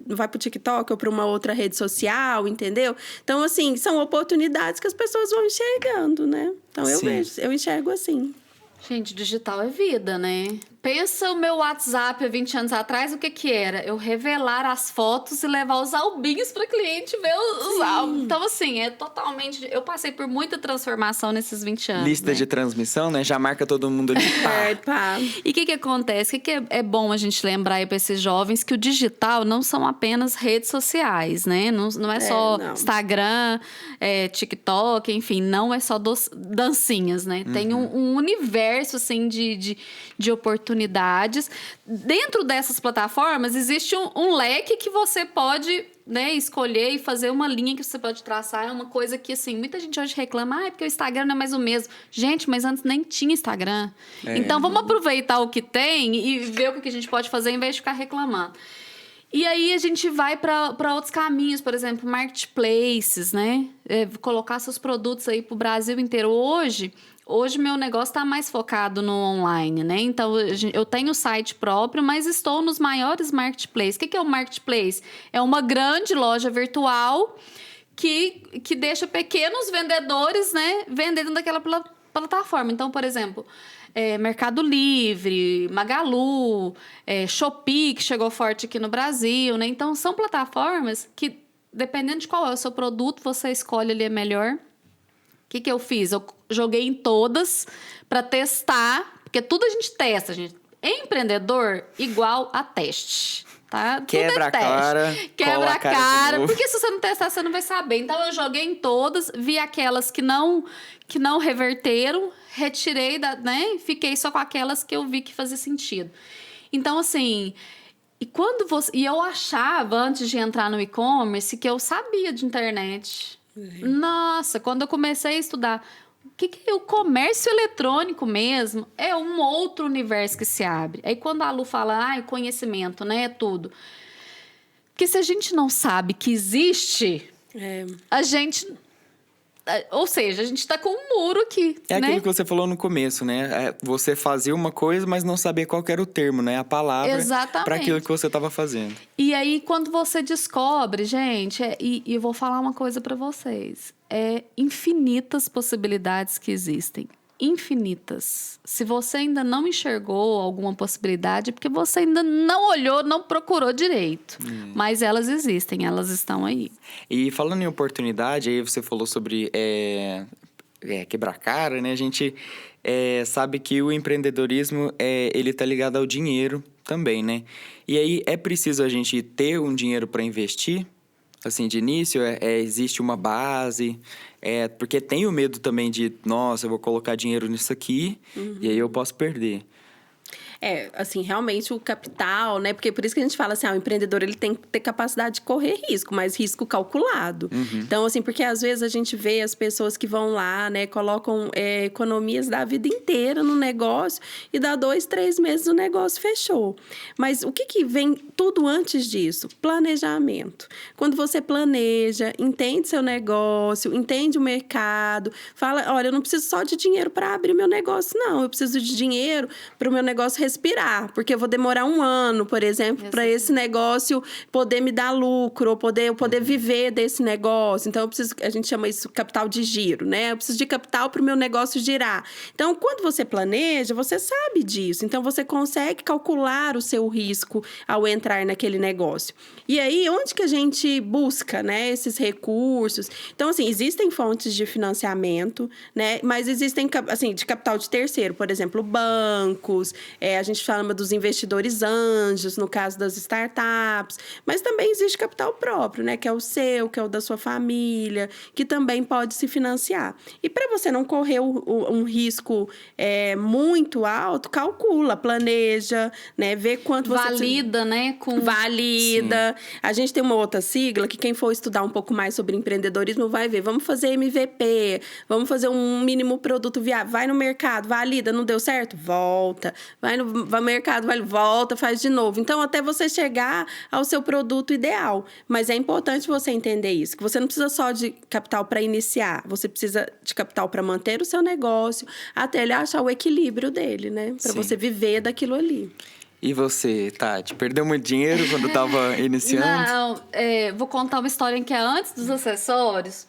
vai pro TikTok ou para uma outra rede social, entendeu? Então, assim, são oportunidades que as pessoas vão enxergando, né? Então, eu enxergo assim. Gente, digital é vida, né? Pensa o meu WhatsApp há 20 anos atrás, o que era? Eu revelar as fotos e levar os albinhos para cliente ver os álbuns. Então, assim, totalmente... Eu passei por muita transformação nesses 20 anos, Lista de transmissão, né? Já marca todo mundo ali. Pá. E o que acontece? O que é bom a gente lembrar aí para esses jovens? Que o digital não são apenas redes sociais, né? Não é só Instagram, TikTok, enfim, não é só dancinhas, né? Tem um universo, assim, de oportunidades. Dentro dessas plataformas, existe um leque que você pode, né, escolher e fazer uma linha que você pode traçar. É uma coisa que, assim, muita gente hoje reclama, porque o Instagram não é mais o mesmo. Gente, mas antes nem tinha Instagram. Então, vamos aproveitar o que tem e ver o que a gente pode fazer em vez de ficar reclamando. E aí, a gente vai para outros caminhos, por exemplo, marketplaces, né? Colocar seus produtos aí pro Brasil inteiro. Hoje, meu negócio está mais focado no online, né? Então, eu tenho site próprio, mas estou nos maiores marketplaces. O que é o marketplace? É uma grande loja virtual que deixa pequenos vendedores, né, vendendo daquela plataforma. Então, por exemplo, Mercado Livre, Magalu, Shopee, que chegou forte aqui no Brasil, né? Então, são plataformas que, dependendo de qual é o seu produto, você escolhe ali a melhor. O que eu fiz? Eu joguei em todas para testar, porque tudo a gente testa, gente. Empreendedor igual a teste, tá? Quebra a cara, quebra a cara, de porque se você não testar, você não vai saber. Então, eu joguei em todas, vi aquelas que não reverteram, retirei, né? Fiquei só com aquelas que eu vi que fazia sentido. Então, assim... E eu achava, antes de entrar no e-commerce, que eu sabia de internet. Nossa, quando eu comecei a estudar que é o comércio eletrônico mesmo? É um outro universo que se abre. Aí quando a Lu fala, conhecimento, né? É tudo. Porque se a gente não sabe que existe, a gente... Ou seja, a gente está com um muro aqui, É né? aquilo que você falou no começo, né? Você fazia uma coisa, mas não sabia qual que era o termo, né? A palavra para aquilo que você estava fazendo. E aí, quando você descobre, gente, e eu vou falar uma coisa para vocês. Infinitas possibilidades que existem. Infinitas. Se você ainda não enxergou alguma possibilidade, é porque você ainda não olhou, não procurou direito. Mas elas existem, elas estão aí. E falando em oportunidade, aí você falou sobre quebrar a cara, né? A gente sabe que o empreendedorismo, ele tá ligado ao dinheiro também, né? E aí é preciso a gente ter um dinheiro para investir? Assim, de início, existe uma base, porque tem o medo também de, nossa, eu vou colocar dinheiro nisso aqui e aí eu posso perder. Assim, realmente o capital, né? Porque por isso que a gente fala assim, o empreendedor ele tem que ter capacidade de correr risco, mas risco calculado. Então, assim, porque às vezes a gente vê as pessoas que vão lá, né? Colocam economias da vida inteira no negócio e dá 2, 3 meses o negócio fechou. Mas o que vem tudo antes disso? Planejamento. Quando você planeja, entende seu negócio, entende o mercado, fala, olha, eu não preciso só de dinheiro para abrir meu negócio, não. Eu preciso de dinheiro para o meu negócio respirar, porque eu vou demorar 1 ano, por exemplo, para esse negócio poder me dar lucro, ou poder viver desse negócio. Então, a gente chama isso capital de giro, né? Eu preciso de capital para o meu negócio girar. Então, quando você planeja, você sabe disso. Então, você consegue calcular o seu risco ao entrar naquele negócio. E aí, onde que a gente busca, né, esses recursos? Então, assim, existem fontes de financiamento, né? Mas existem, assim, de capital de terceiro, por exemplo, bancos, a gente fala dos investidores anjos, no caso das startups, mas também existe capital próprio, né? Que é o seu, que é o da sua família, que também pode se financiar. E para você não correr um risco muito alto, calcula, planeja, né? Vê quanto você... Valida, né? Valida. Sim. A gente tem uma outra sigla que quem for estudar um pouco mais sobre empreendedorismo vai ver. Vamos fazer MVP, vamos fazer um mínimo produto viável. Vai no mercado, valida, não deu certo? Volta. Vai no mercado, volta, faz de novo. Então, até você chegar ao seu produto ideal. Mas é importante você entender isso, que você não precisa só de capital para iniciar, você precisa de capital para manter o seu negócio, até ele achar o equilíbrio dele, né? Para você viver daquilo ali. E você, Tati, perdeu muito dinheiro quando estava iniciando? Não, vou contar uma historinha que é antes dos acessórios.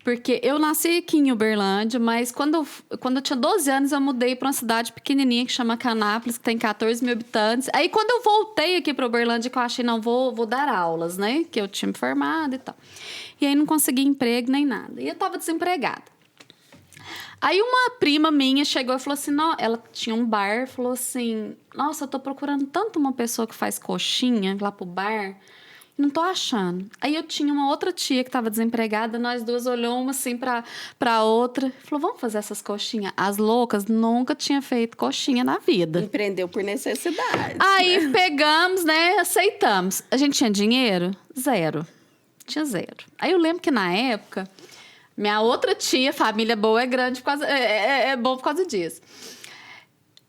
Porque eu nasci aqui em Uberlândia, mas quando eu tinha 12 anos, eu mudei para uma cidade pequenininha que chama Canápolis, que tem 14 mil habitantes. Aí, quando eu voltei aqui para Uberlândia, que eu achei, não, vou dar aulas, né? Que eu tinha me formado e tal. E aí, não consegui emprego nem nada. E eu tava desempregada. Aí, uma prima minha chegou e falou assim, não, ela tinha um bar, falou assim, nossa, eu tô procurando tanto uma pessoa que faz coxinha lá pro bar... Não tô achando. Aí eu tinha uma outra tia que estava desempregada, nós duas olhamos uma assim pra outra. Falou, vamos fazer essas coxinhas? As loucas nunca tinha feito coxinha na vida. Empreendeu por necessidade. Aí pegamos, né? Aceitamos. A gente tinha dinheiro? Zero. Tinha zero. Aí eu lembro que na época, minha outra tia, família boa é grande, é bom por causa disso.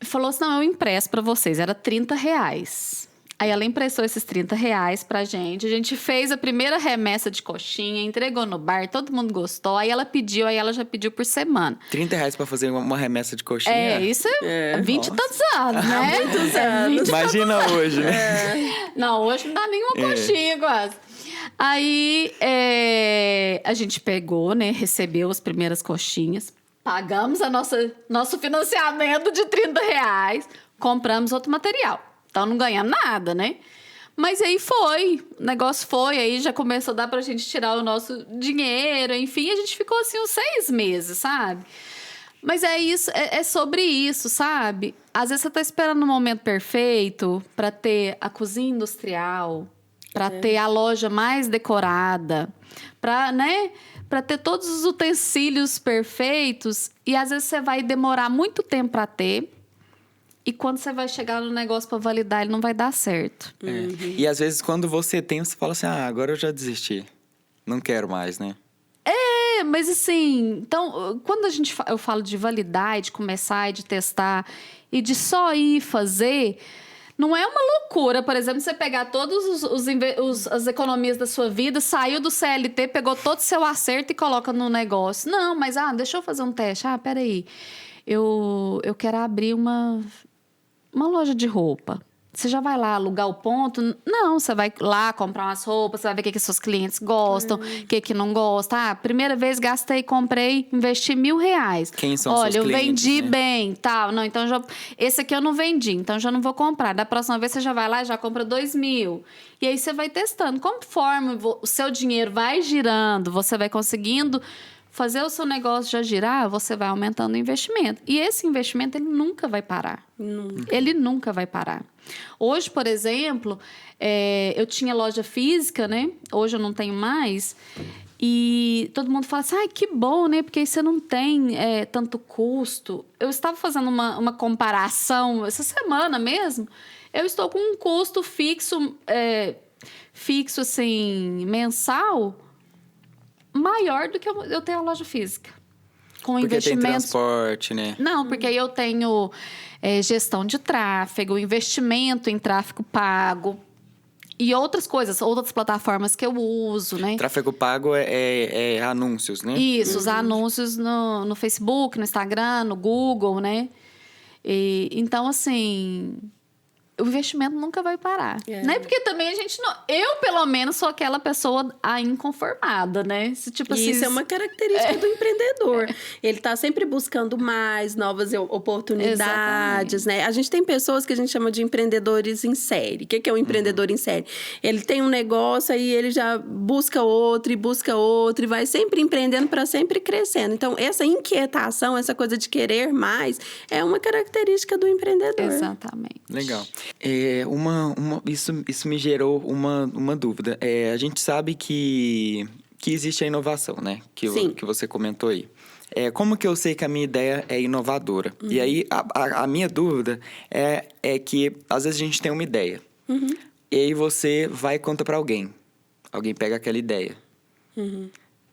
Falou assim, não, eu empresto pra vocês. Era R$30. Aí ela emprestou esses R$30 pra gente. A gente fez a primeira remessa de coxinha, entregou no bar, todo mundo gostou. Aí ela já pediu por semana. R$30 pra fazer uma remessa de coxinha? Isso é 20 e tantos anos, né? Muitos anos. Imagina hoje, né? Não, hoje não dá nenhuma coxinha quase. Aí a gente pegou, né? Recebeu as primeiras coxinhas. Pagamos nosso financiamento de R$30. Compramos outro material. Então, não ganhamos nada, né? Mas aí o negócio foi, aí já começou a dar pra gente tirar o nosso dinheiro, enfim, a gente ficou assim uns 6 meses, sabe? Mas é isso, é sobre isso, sabe? Às vezes você tá esperando o momento perfeito pra ter a cozinha industrial, pra ter a loja mais decorada, pra ter todos os utensílios perfeitos, e às vezes você vai demorar muito tempo pra ter. E quando você vai chegar no negócio para validar, ele não vai dar certo. E às vezes, quando você tem, você fala assim, agora eu já desisti. Não quero mais, né? mas assim, então, quando eu falo de validar, de começar e de testar e de só ir fazer, não é uma loucura, por exemplo, você pegar todas as economias da sua vida, saiu do CLT, pegou todo o seu acerto e coloca no negócio. Não, mas deixa eu fazer um teste. Peraí, eu quero abrir uma loja de roupa. Você já vai lá alugar o ponto? Não, você vai lá comprar umas roupas, você vai ver o que seus clientes gostam, o que não gostam. Primeira vez comprei, investi R$1.000. Quem são Olha, seus clientes, vendi né? bem, tal. Não, então esse aqui eu não vendi, então já não vou comprar. Da próxima vez você já vai lá e já compra 2.000. E aí você vai testando. Conforme o seu dinheiro vai girando, você vai conseguindo fazer o seu negócio já girar, você vai aumentando o investimento. E esse investimento, ele nunca vai parar. Ele nunca vai parar. Hoje, por exemplo, eu tinha loja física, né? Hoje eu não tenho mais. E todo mundo fala assim, que bom, né? Porque aí você não tem tanto custo. Eu estava fazendo uma comparação essa semana mesmo. Eu estou com um custo fixo assim, mensal, maior do que eu tenho a loja física. Com porque investimentos. Tem transporte, né? Não, porque aí eu tenho gestão de tráfego, investimento em tráfego pago e outras coisas, outras plataformas que eu uso, né? Tráfego pago é anúncios, né? Isso, os anúncios no Facebook, no Instagram, no Google, né? Então, assim, o investimento nunca vai parar. Né? Porque também a gente não... Eu, pelo menos, sou aquela pessoa inconformada, né? Tipo assim, isso é uma característica do empreendedor. Ele está sempre buscando mais, novas oportunidades, né? A gente tem pessoas que a gente chama de empreendedores em série. O que é um empreendedor em série? Ele tem um negócio, aí ele já busca outro, e vai sempre empreendendo para sempre crescendo. Então, essa inquietação, essa coisa de querer mais, é uma característica do empreendedor. Exatamente. Legal. Isso me gerou uma dúvida. A gente sabe que existe a inovação, né? Que você comentou aí. Como que eu sei que a minha ideia é inovadora? E aí, a minha dúvida é que, às vezes, a gente tem uma ideia. E aí, você vai e conta pra alguém. Alguém pega aquela ideia.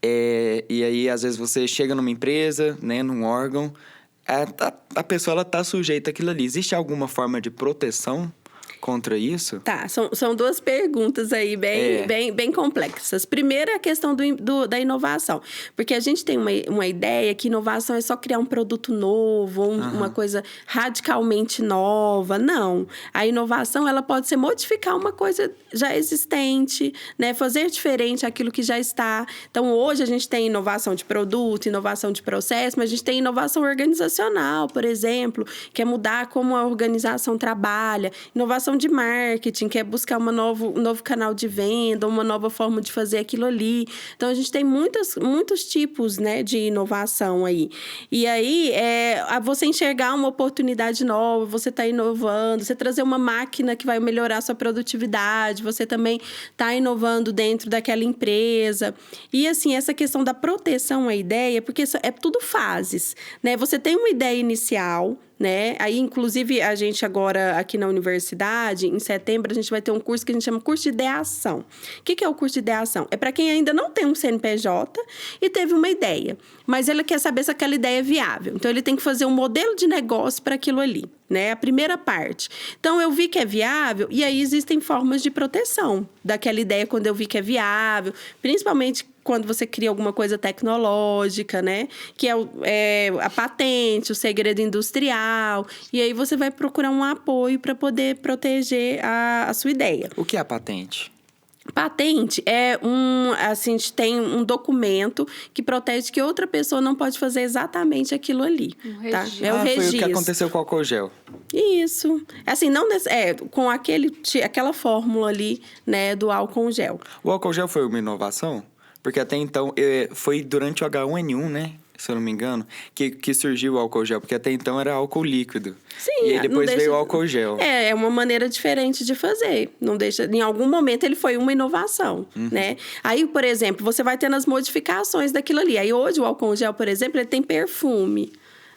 E aí, às vezes, você chega numa empresa, né, num órgão... A pessoa, ela tá sujeita àquilo ali. Existe alguma forma de proteção contra isso? Tá, são duas perguntas aí bem complexas. Primeiro é a questão da inovação. Porque a gente tem uma ideia que inovação é só criar um produto novo, uma coisa radicalmente nova. Não. A inovação, ela pode ser modificar uma coisa já existente, né? Fazer diferente aquilo que já está. Então, hoje a gente tem inovação de produto, inovação de processo, mas a gente tem inovação organizacional, por exemplo, que é mudar como a organização trabalha. Inovação de marketing, que é buscar um novo canal de venda, uma nova forma de fazer aquilo ali. Então, a gente tem muitos tipos, né, de inovação aí. E aí, você enxergar uma oportunidade nova, você está inovando, você trazer uma máquina que vai melhorar a sua produtividade, você também está inovando dentro daquela empresa. E, assim, essa questão da proteção à ideia, porque isso é tudo fases, né? Você tem uma ideia inicial, né? Aí, inclusive, a gente agora, aqui na universidade, em setembro, a gente vai ter um curso que a gente chama curso de ideação. O que é o curso de ideação? É para quem ainda não tem um CNPJ e teve uma ideia, mas ele quer saber se aquela ideia é viável. Então, ele tem que fazer um modelo de negócio para aquilo ali, né? A primeira parte. Então, eu vi que é viável e aí existem formas de proteção daquela ideia quando eu vi que é viável, principalmente quando você cria alguma coisa tecnológica, né? Que é a patente, o segredo industrial. E aí você vai procurar um apoio para poder proteger a sua ideia. O que é a patente? Patente é assim, a gente tem um documento que protege que outra pessoa não pode fazer exatamente aquilo ali. Tá? É o registro. Foi o que aconteceu com o álcool gel. Isso. Assim, não com aquela fórmula ali, né, do álcool gel. O álcool gel foi uma inovação? Porque até então, foi durante o H1N1, né? Se eu não me engano, que surgiu o álcool gel. Porque até então era álcool líquido. Sim. E aí depois veio o álcool gel. É uma maneira diferente de fazer. Não deixa... Em algum momento ele foi uma inovação, né? Aí, por exemplo, você vai tendo as modificações daquilo ali. Aí hoje o álcool gel, por exemplo, ele tem perfume,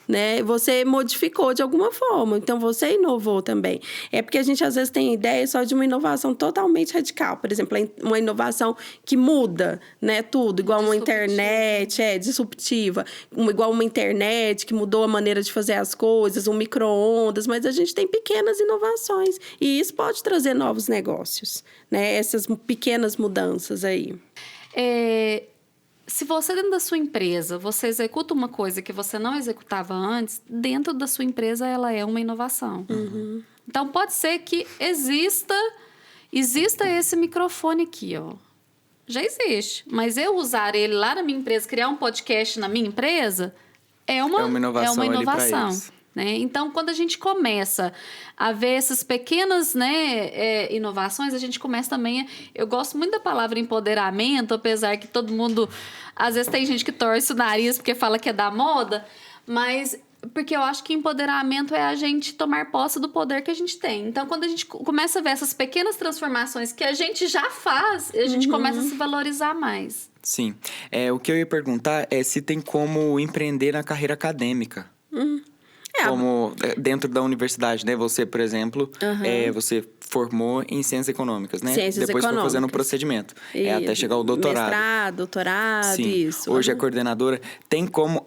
né? Você modificou de alguma forma, então você inovou também. É porque a gente às vezes tem ideia só de uma inovação totalmente radical, por exemplo, uma inovação que muda, né, tudo, igual uma internet, disruptiva, igual uma internet que mudou a maneira de fazer as coisas, um micro-ondas, mas a gente tem pequenas inovações e isso pode trazer novos negócios, né? Essas pequenas mudanças aí. Se você, dentro da sua empresa, você executa uma coisa que você não executava antes, dentro da sua empresa ela é uma inovação. Então, pode ser que exista esse microfone aqui, ó. Já existe. Mas eu usar ele lá na minha empresa, criar um podcast na minha empresa, é uma inovação. Né? Então, quando a gente começa a ver essas pequenas, né, inovações, a gente começa também... Eu gosto muito da palavra empoderamento, apesar que todo mundo... Às vezes tem gente que torce o nariz porque fala que é da moda, mas... Porque eu acho que empoderamento é a gente tomar posse do poder que a gente tem. Então, quando a gente começa a ver essas pequenas transformações que a gente já faz, a gente começa a se valorizar mais. Sim. O que eu ia perguntar é se tem como empreender na carreira acadêmica. Como dentro da universidade, né? Você, por exemplo, você formou em ciências econômicas, né? Ciências Depois econômicas. foi fazendo um procedimento. Até chegar ao doutorado. Mestrado, doutorado, Sim. isso. Hoje é coordenadora. Tem como...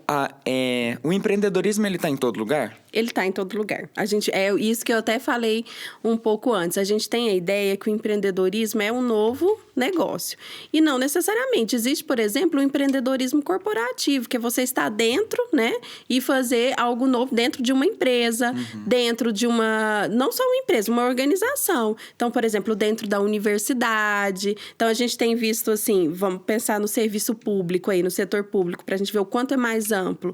o empreendedorismo, ele tá em todo lugar? Ele está em todo lugar. É isso que eu até falei um pouco antes. A gente tem a ideia que o empreendedorismo é um novo negócio. E não necessariamente. Existe, por exemplo, o empreendedorismo corporativo, que é você estar dentro, né? E fazer algo novo dentro de uma empresa, dentro de uma... Não só uma empresa, uma organização. Então, por exemplo, dentro da universidade. Então, a gente tem visto, assim, vamos pensar no serviço público aí, no setor público, para a gente ver o quanto é mais amplo.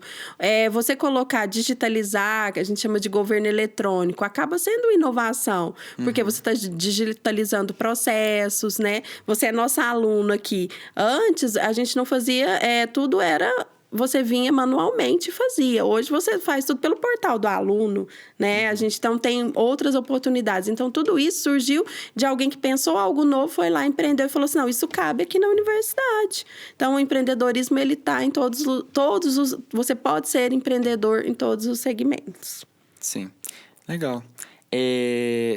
Você colocar, digitalizar, que a gente chama de governo eletrônico, acaba sendo inovação, porque você está digitalizando processos, né? Você é nossa aluna aqui. Antes, a gente não fazia, tudo era... Você vinha manualmente e fazia. Hoje, você faz tudo pelo portal do aluno, né? A gente, então, tem outras oportunidades. Então, tudo isso surgiu de alguém que pensou algo novo, foi lá, empreendeu e falou assim, não, isso cabe aqui na universidade. Então, o empreendedorismo, ele está em todos os... Você pode ser empreendedor em todos os segmentos. Sim. Legal.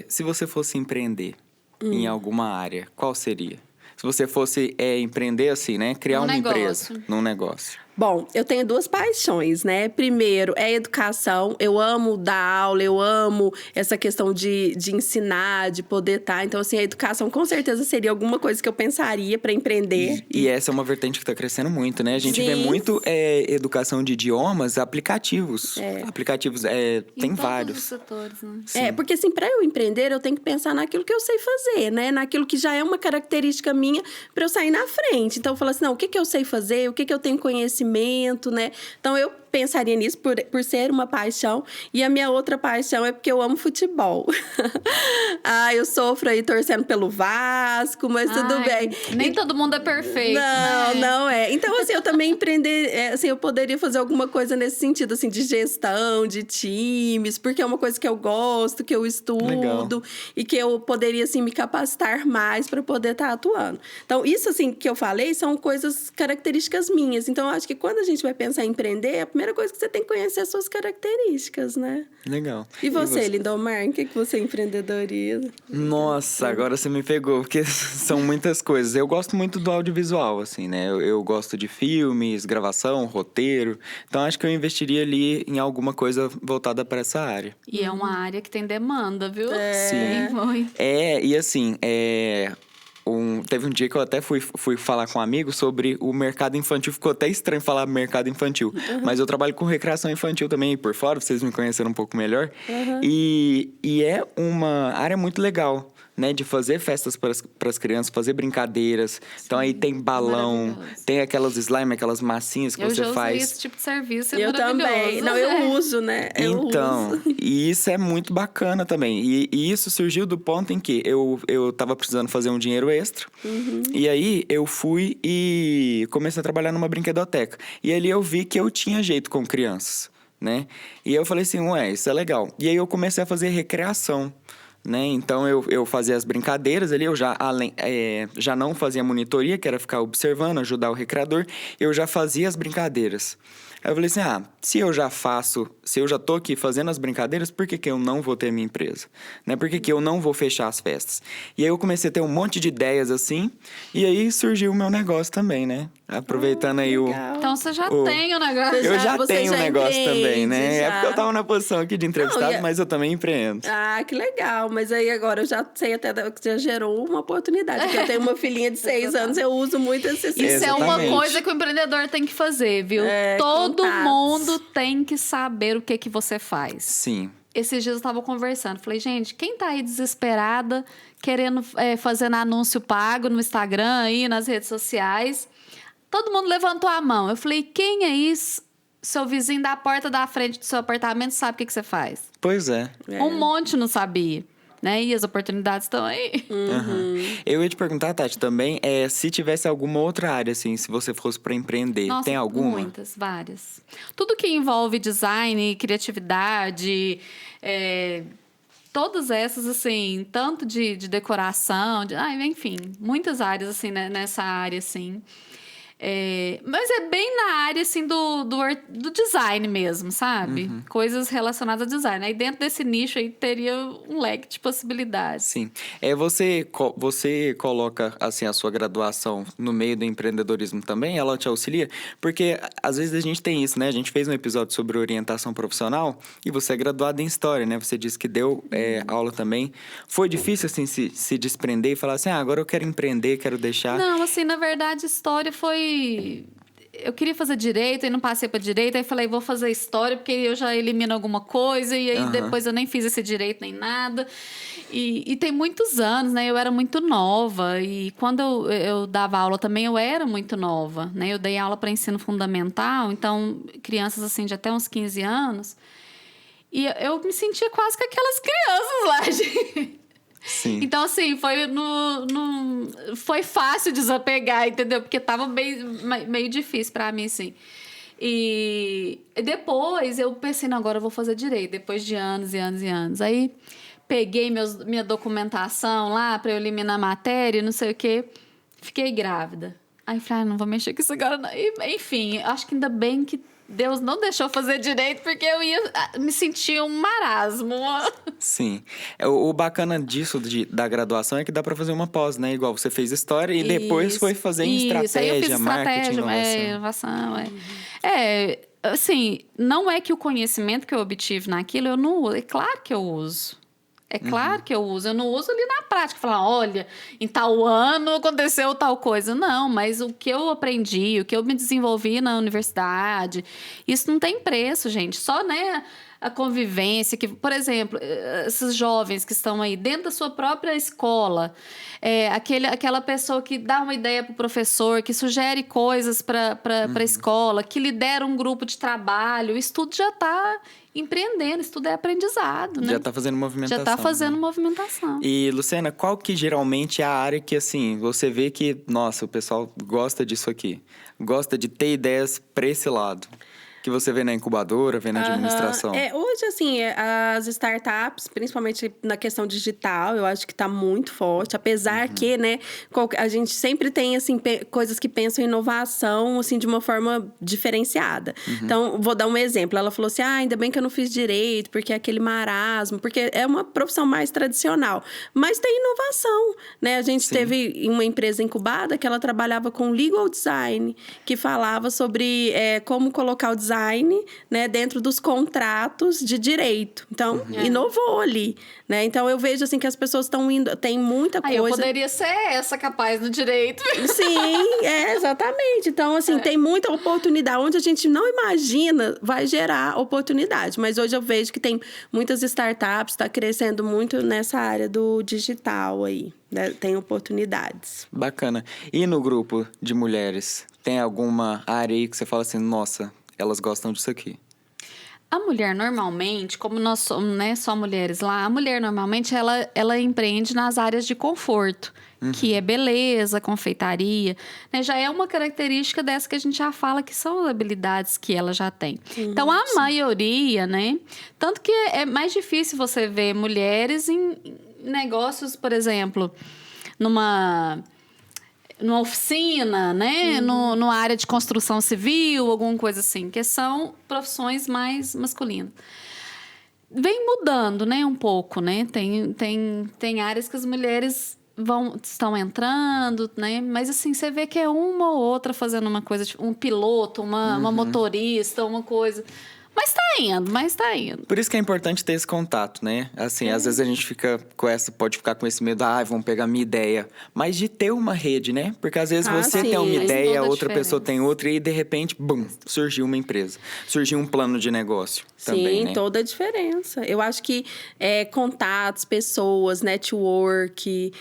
Se você fosse empreender em alguma área, qual seria? Se você fosse empreender assim, né? Criar uma empresa num negócio. Bom, eu tenho duas paixões, né? Primeiro, é a educação. Eu amo dar aula, eu amo essa questão de ensinar, de poder estar. Então, assim, a educação com certeza seria alguma coisa que eu pensaria para empreender. E essa é uma vertente que está crescendo muito, né? A gente vê muito educação de idiomas, aplicativos. Aplicativos, tem vários. Em todos os setores, né? Porque assim, para eu empreender, eu tenho que pensar naquilo que eu sei fazer, né? Naquilo que já é uma característica minha para eu sair na frente. Então, eu falo assim, não, o que eu sei fazer? O que eu tenho conhecimento? Né? Então, eu pensaria nisso por ser uma paixão. E a minha outra paixão é porque eu amo futebol. Eu sofro aí torcendo pelo Vasco, mas tudo bem. Nem todo mundo é perfeito. Não é. Então, assim, eu também empreender... assim, eu poderia fazer alguma coisa nesse sentido, assim, de gestão, de times, porque é uma coisa que eu gosto, que eu estudo. Legal. E que eu poderia, assim, me capacitar mais para poder estar atuando. Então, isso, assim, que eu falei, são coisas, características minhas. Então, eu acho que quando a gente vai pensar em empreender, a primeira coisa que você tem que conhecer as suas características, né? Legal. E você, Lindomar, em que você empreendedoriza? Nossa, agora você me pegou, porque são muitas coisas. Eu gosto muito do audiovisual, assim, né? Eu gosto de filmes, gravação, roteiro. Então, acho que eu investiria ali em alguma coisa voltada para essa área. E é uma área que tem demanda, viu? Sim. E assim, teve um dia que eu até fui falar com um amigo sobre o mercado infantil. Ficou até estranho falar mercado infantil. Mas eu trabalho com recreação infantil também por fora, vocês me conheceram um pouco melhor. E é uma área muito legal, né? De fazer festas para as crianças, fazer brincadeiras. Sim, então aí tem balão, tem aquelas slime, aquelas massinhas que você faz. Eu já usei esse tipo de serviço, eu também. Não, eu uso, né? E isso é muito bacana também. E isso surgiu do ponto em que eu tava precisando fazer um dinheiro extra. E aí eu fui e comecei a trabalhar numa brinquedoteca. E ali eu vi que eu tinha jeito com crianças, né? E eu falei assim, isso é legal. E aí eu comecei a fazer recreação, né? Então, eu fazia as brincadeiras ali, eu já não fazia monitoria, que era ficar observando, ajudar o recreador, eu já fazia as brincadeiras. Aí eu falei assim, se eu já tô aqui fazendo as brincadeiras, por que eu não vou ter minha empresa? Né? Por que eu não vou fechar as festas? E aí eu comecei a ter um monte de ideias assim, e aí surgiu o meu negócio também, né? Aproveitando aí legal. Então você já tem o negócio. Eu já Você tenho um já negócio também, né? empreende, É já. porque eu tava na posição aqui de entrevistado, Não, mas eu também empreendo. Ah, que legal. Mas aí agora eu já sei até que já gerou uma oportunidade. Porque eu tenho uma filhinha de 6 anos, eu uso muito esse sistema. Isso é uma Exatamente. coisa que o empreendedor tem que fazer, viu? É, Todo contatos. mundo tem que saber o que você faz. Sim. Esses dias eu tava conversando. Falei, gente, quem tá aí desesperada, querendo fazendo anúncio pago no Instagram, aí nas redes sociais? Todo mundo levantou a mão. Eu falei, quem aí, seu vizinho da porta da frente do seu apartamento, sabe o que você faz? Pois é. Um monte não sabia, né? E as oportunidades estão aí. Uhum. Eu ia te perguntar, Tati, também, se tivesse alguma outra área, assim, se você fosse para empreender, Nossa, tem alguma? muitas, várias. Tudo que envolve design, criatividade, todas essas, assim, tanto de decoração, enfim, muitas áreas, assim, né, nessa área, assim. Mas é bem na área, assim, do design mesmo, sabe? Coisas relacionadas ao design. Aí dentro desse nicho aí teria um leque de possibilidades. Sim. Você coloca, assim, a sua graduação no meio do empreendedorismo também? Ela te auxilia? Porque, às vezes, a gente tem isso, né? A gente fez um episódio sobre orientação profissional e você é graduada em História, né? Você disse que deu aula também. Foi difícil, assim, se desprender e falar assim, agora eu quero empreender, quero deixar... Não, assim, na verdade, História foi... Eu queria fazer direito e não passei para direito. Aí falei, vou fazer história porque eu já elimino alguma coisa. E aí depois eu nem fiz esse direito nem nada. E tem muitos anos, né? Eu era muito nova. E quando eu dava aula também, eu era muito nova, né? Eu dei aula para ensino fundamental. Então, crianças assim de até uns 15 anos. E eu me sentia quase que aquelas crianças lá, gente. Sim. Então, assim, foi fácil desapegar, entendeu? Porque tava meio difícil pra mim, assim. E depois eu pensei, não, agora eu vou fazer direito, depois de anos e anos e anos. Aí peguei minha documentação lá pra eu eliminar a matéria, não sei o quê. Fiquei grávida. Aí falei, não vou mexer com isso agora, não. E, enfim, acho que ainda bem que Deus não deixou fazer direito, porque eu ia me sentir um marasmo. Sim. O bacana disso, da graduação, é que dá para fazer uma pós, né? Igual você fez História e depois foi fazer em estratégia, aí eu fiz marketing, inovação. Assim, não é que o conhecimento que eu obtive naquilo, eu não uso. É claro que eu uso. É claro que eu uso. Eu não uso ali na prática. Falar, olha, em tal ano aconteceu tal coisa. Não, mas o que eu aprendi, o que eu me desenvolvi na universidade, isso não tem preço, gente. Só, né, a convivência. Que, por exemplo, esses jovens que estão aí dentro da sua própria escola, aquela pessoa que dá uma ideia para o professor, que sugere coisas para a escola, que lidera um grupo de trabalho, isso tudo já está empreendendo, isso tudo é aprendizado, né? Já está fazendo movimentação. Já está fazendo movimentação. E, Luciana, qual que geralmente é a área que, assim, você vê que, nossa, o pessoal gosta disso aqui? Gosta de ter ideias para esse lado? Que você vê na incubadora, vê na administração? Hoje, assim, as startups, principalmente na questão digital, eu acho que está muito forte. Apesar que, né, a gente sempre tem, assim, coisas que pensam em inovação, assim, de uma forma diferenciada. Então, vou dar um exemplo. Ela falou assim, ainda bem que eu não fiz direito, porque é aquele marasmo, porque é uma profissão mais tradicional. Mas tem inovação, né? A gente teve uma empresa incubada que ela trabalhava com legal design, que falava sobre como colocar o design, né, dentro dos contratos de direito. Então, inovou ali, né? Então, eu vejo, assim, que as pessoas estão indo... Tem muita coisa... Eu poderia ser essa capaz no direito. Sim, exatamente. Então, assim, tem muita oportunidade. Onde a gente não imagina, vai gerar oportunidade. Mas hoje eu vejo que tem muitas startups, está crescendo muito nessa área do digital aí, né? Tem oportunidades. Bacana. E no grupo de mulheres, tem alguma área aí que você fala assim, nossa, elas gostam disso aqui? A mulher, normalmente, como nós somos, né, só mulheres lá, a mulher, normalmente, ela empreende nas áreas de conforto, que é beleza, confeitaria, né? Já é uma característica dessa que a gente já fala que são habilidades que ela já tem. Então, a maioria, né? Tanto que é mais difícil você ver mulheres negócios, por exemplo, numa oficina, né? Numa área de construção civil, alguma coisa assim, que são profissões mais masculinas. Vem mudando, né, um pouco, né? Tem áreas que as mulheres estão entrando, né? Mas assim, você vê que é uma ou outra fazendo uma coisa, tipo, um piloto, uma motorista, uma coisa. Mas tá indo. Por isso que é importante ter esse contato, né? Assim, às vezes a gente pode ficar com esse medo, vão pegar minha ideia. Mas de ter uma rede, né? Porque às vezes você sim, tem uma faz ideia, toda a outra pessoa diferença. tem outra, e de repente, bum, surgiu uma empresa. Surgiu um plano de negócio também, Sim, né? toda a diferença. Eu acho que contatos, pessoas, network,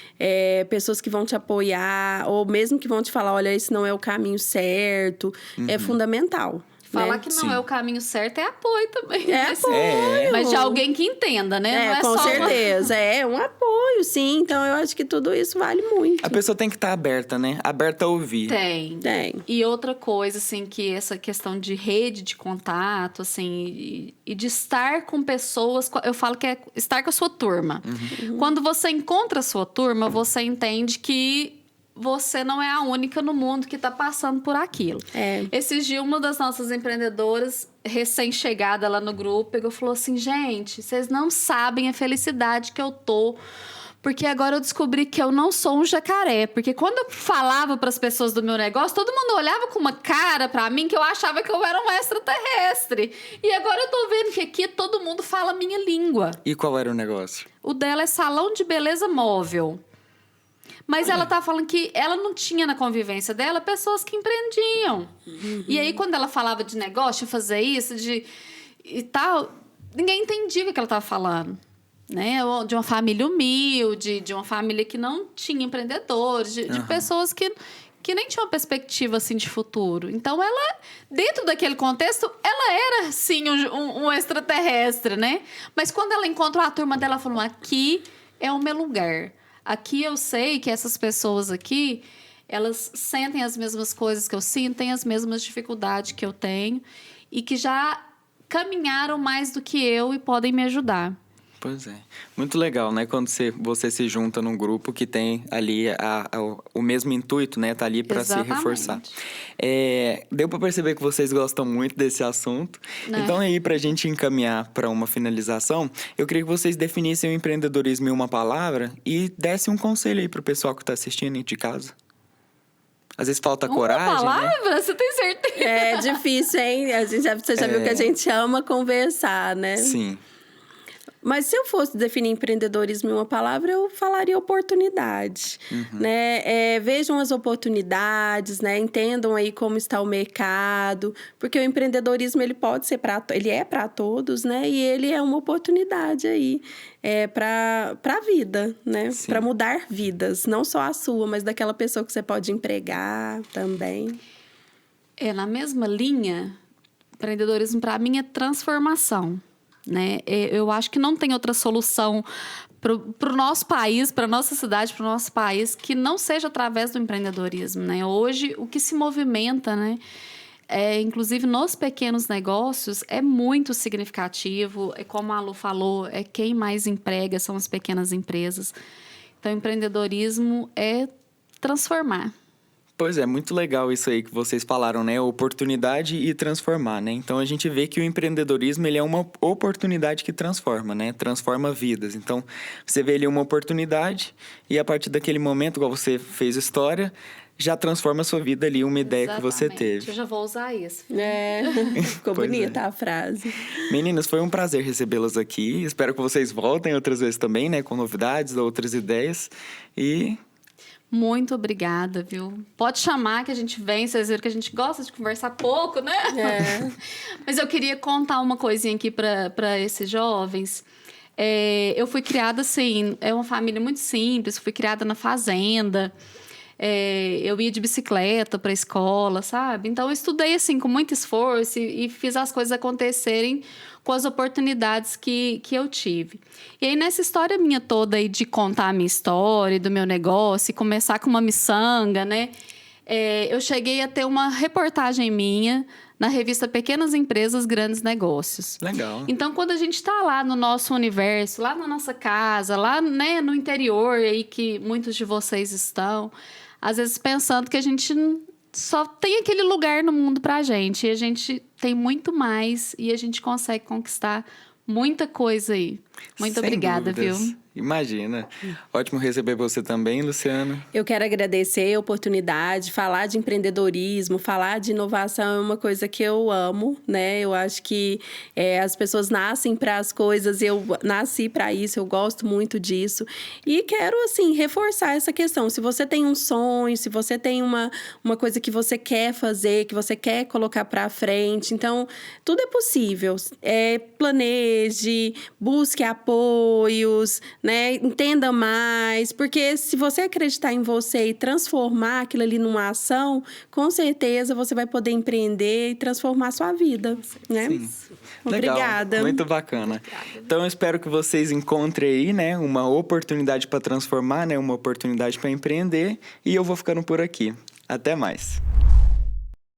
pessoas que vão te apoiar, ou mesmo que vão te falar, olha, esse não é o caminho certo, é fundamental. Falar né? que não Sim. é o caminho certo é apoio também. É né? apoio. Mas de alguém que entenda, né? Não é com só certeza. É um apoio, sim. Então, eu acho que tudo isso vale muito. A pessoa tem que estar aberta, né? Aberta a ouvir. Tem. E outra coisa, assim, que essa questão de rede de contato, assim, e de estar com pessoas... Eu falo que é estar com a sua turma. Quando você encontra a sua turma, você entende que você não é a única no mundo que está passando por aquilo. Esses dias, uma das nossas empreendedoras, recém-chegada lá no grupo, pegou e falou assim, gente, vocês não sabem a felicidade que eu tô... Porque agora eu descobri que eu não sou um jacaré. Porque quando eu falava para as pessoas do meu negócio, todo mundo olhava com uma cara para mim que eu achava que eu era um extraterrestre. E agora eu tô vendo que aqui todo mundo fala a minha língua. E qual era o negócio? O dela é salão de beleza móvel. Mas ela tá falando que ela não tinha na convivência dela pessoas que empreendiam. E aí, quando ela falava de negócio, de fazer isso, e tal, ninguém entendia o que ela tava falando. Né? De uma família humilde, de uma família que não tinha empreendedores, de pessoas que nem tinham uma perspectiva assim, de futuro. Então, ela, dentro daquele contexto, ela era, sim, um extraterrestre, né? Mas quando ela encontrou a turma dela, ela falou, aqui é o meu lugar. Aqui eu sei que essas pessoas aqui, elas sentem as mesmas coisas que eu sinto, têm as mesmas dificuldades que eu tenho e que já caminharam mais do que eu e podem me ajudar. Pois é. Muito legal, né? Quando você se junta num grupo que tem ali o mesmo intuito, né? Tá ali para se reforçar. Deu para perceber que vocês gostam muito desse assunto. Né? Então, aí, pra gente encaminhar para uma finalização, eu queria que vocês definissem o empreendedorismo em uma palavra e dessem um conselho aí pro pessoal que tá assistindo de casa. Às vezes falta coragem, Uma palavra? né? Você tem certeza? É difícil, hein? Você já viu que a gente ama conversar, né? Sim. Mas se eu fosse definir empreendedorismo em uma palavra, eu falaria oportunidade, né? Vejam as oportunidades, né? Entendam aí como está o mercado, porque o empreendedorismo ele é para todos, né? E ele é uma oportunidade aí para a vida, né? Para mudar vidas, não só a sua, mas daquela pessoa que você pode empregar também. Na mesma linha, empreendedorismo para mim é transformação. Né? Eu acho que não tem outra solução para o nosso país, para a nossa cidade, para o nosso país, que não seja através do empreendedorismo. Né? Hoje, o que se movimenta, né? Inclusive nos pequenos negócios, é muito significativo. Como a Lu falou, quem mais emprega são as pequenas empresas. Então, o empreendedorismo é transformar. Pois é, muito legal isso aí que vocês falaram, né? Oportunidade e transformar, né? Então, a gente vê que o empreendedorismo, ele é uma oportunidade que transforma, né? Transforma vidas. Então, você vê ali uma oportunidade e a partir daquele momento, igual você fez história, já transforma a sua vida ali, uma ideia que você teve. Eu já vou usar isso. Ficou bonita a frase. Meninas, foi um prazer recebê-las aqui. Espero que vocês voltem outras vezes também, né? Com novidades, outras ideias. E... muito obrigada, viu? Pode chamar que a gente vem. Vocês viram que a gente gosta de conversar pouco, né? Mas eu queria contar uma coisinha aqui para esses jovens. Eu fui criada assim... É uma família muito simples. Fui criada na fazenda. Eu ia de bicicleta para a escola, sabe? Então, eu estudei assim com muito esforço e fiz as coisas acontecerem com as oportunidades que eu tive. E aí, nessa história minha toda aí de contar a minha história, do meu negócio, e começar com uma miçanga, né? eu cheguei a ter uma reportagem minha na revista Pequenas Empresas, Grandes Negócios. Legal. Então, quando a gente está lá no nosso universo, lá na nossa casa, lá, né, no interior, aí que muitos de vocês estão, às vezes pensando que a gente só tem aquele lugar no mundo pra gente. E a gente tem muito mais e a gente consegue conquistar muita coisa aí. Muito Sem obrigada, dúvidas. viu? Imagina. Ótimo receber você também, Luciano. Eu quero agradecer a oportunidade, falar de empreendedorismo, falar de inovação é uma coisa que eu amo, né? Eu acho que as pessoas nascem para as coisas, eu nasci para isso, eu gosto muito disso. E quero, assim, reforçar essa questão. Se você tem um sonho, se você tem uma coisa que você quer fazer, que você quer colocar para frente, então, tudo é possível. Planeje, busque apoios, né? Entenda mais, porque se você acreditar em você e transformar aquilo ali numa ação, com certeza você vai poder empreender e transformar a sua vida, né? Sim. Obrigada. Legal, muito bacana. Então, eu espero que vocês encontrem aí, né, uma oportunidade para transformar, né, uma oportunidade para empreender, e eu vou ficando por aqui. Até mais.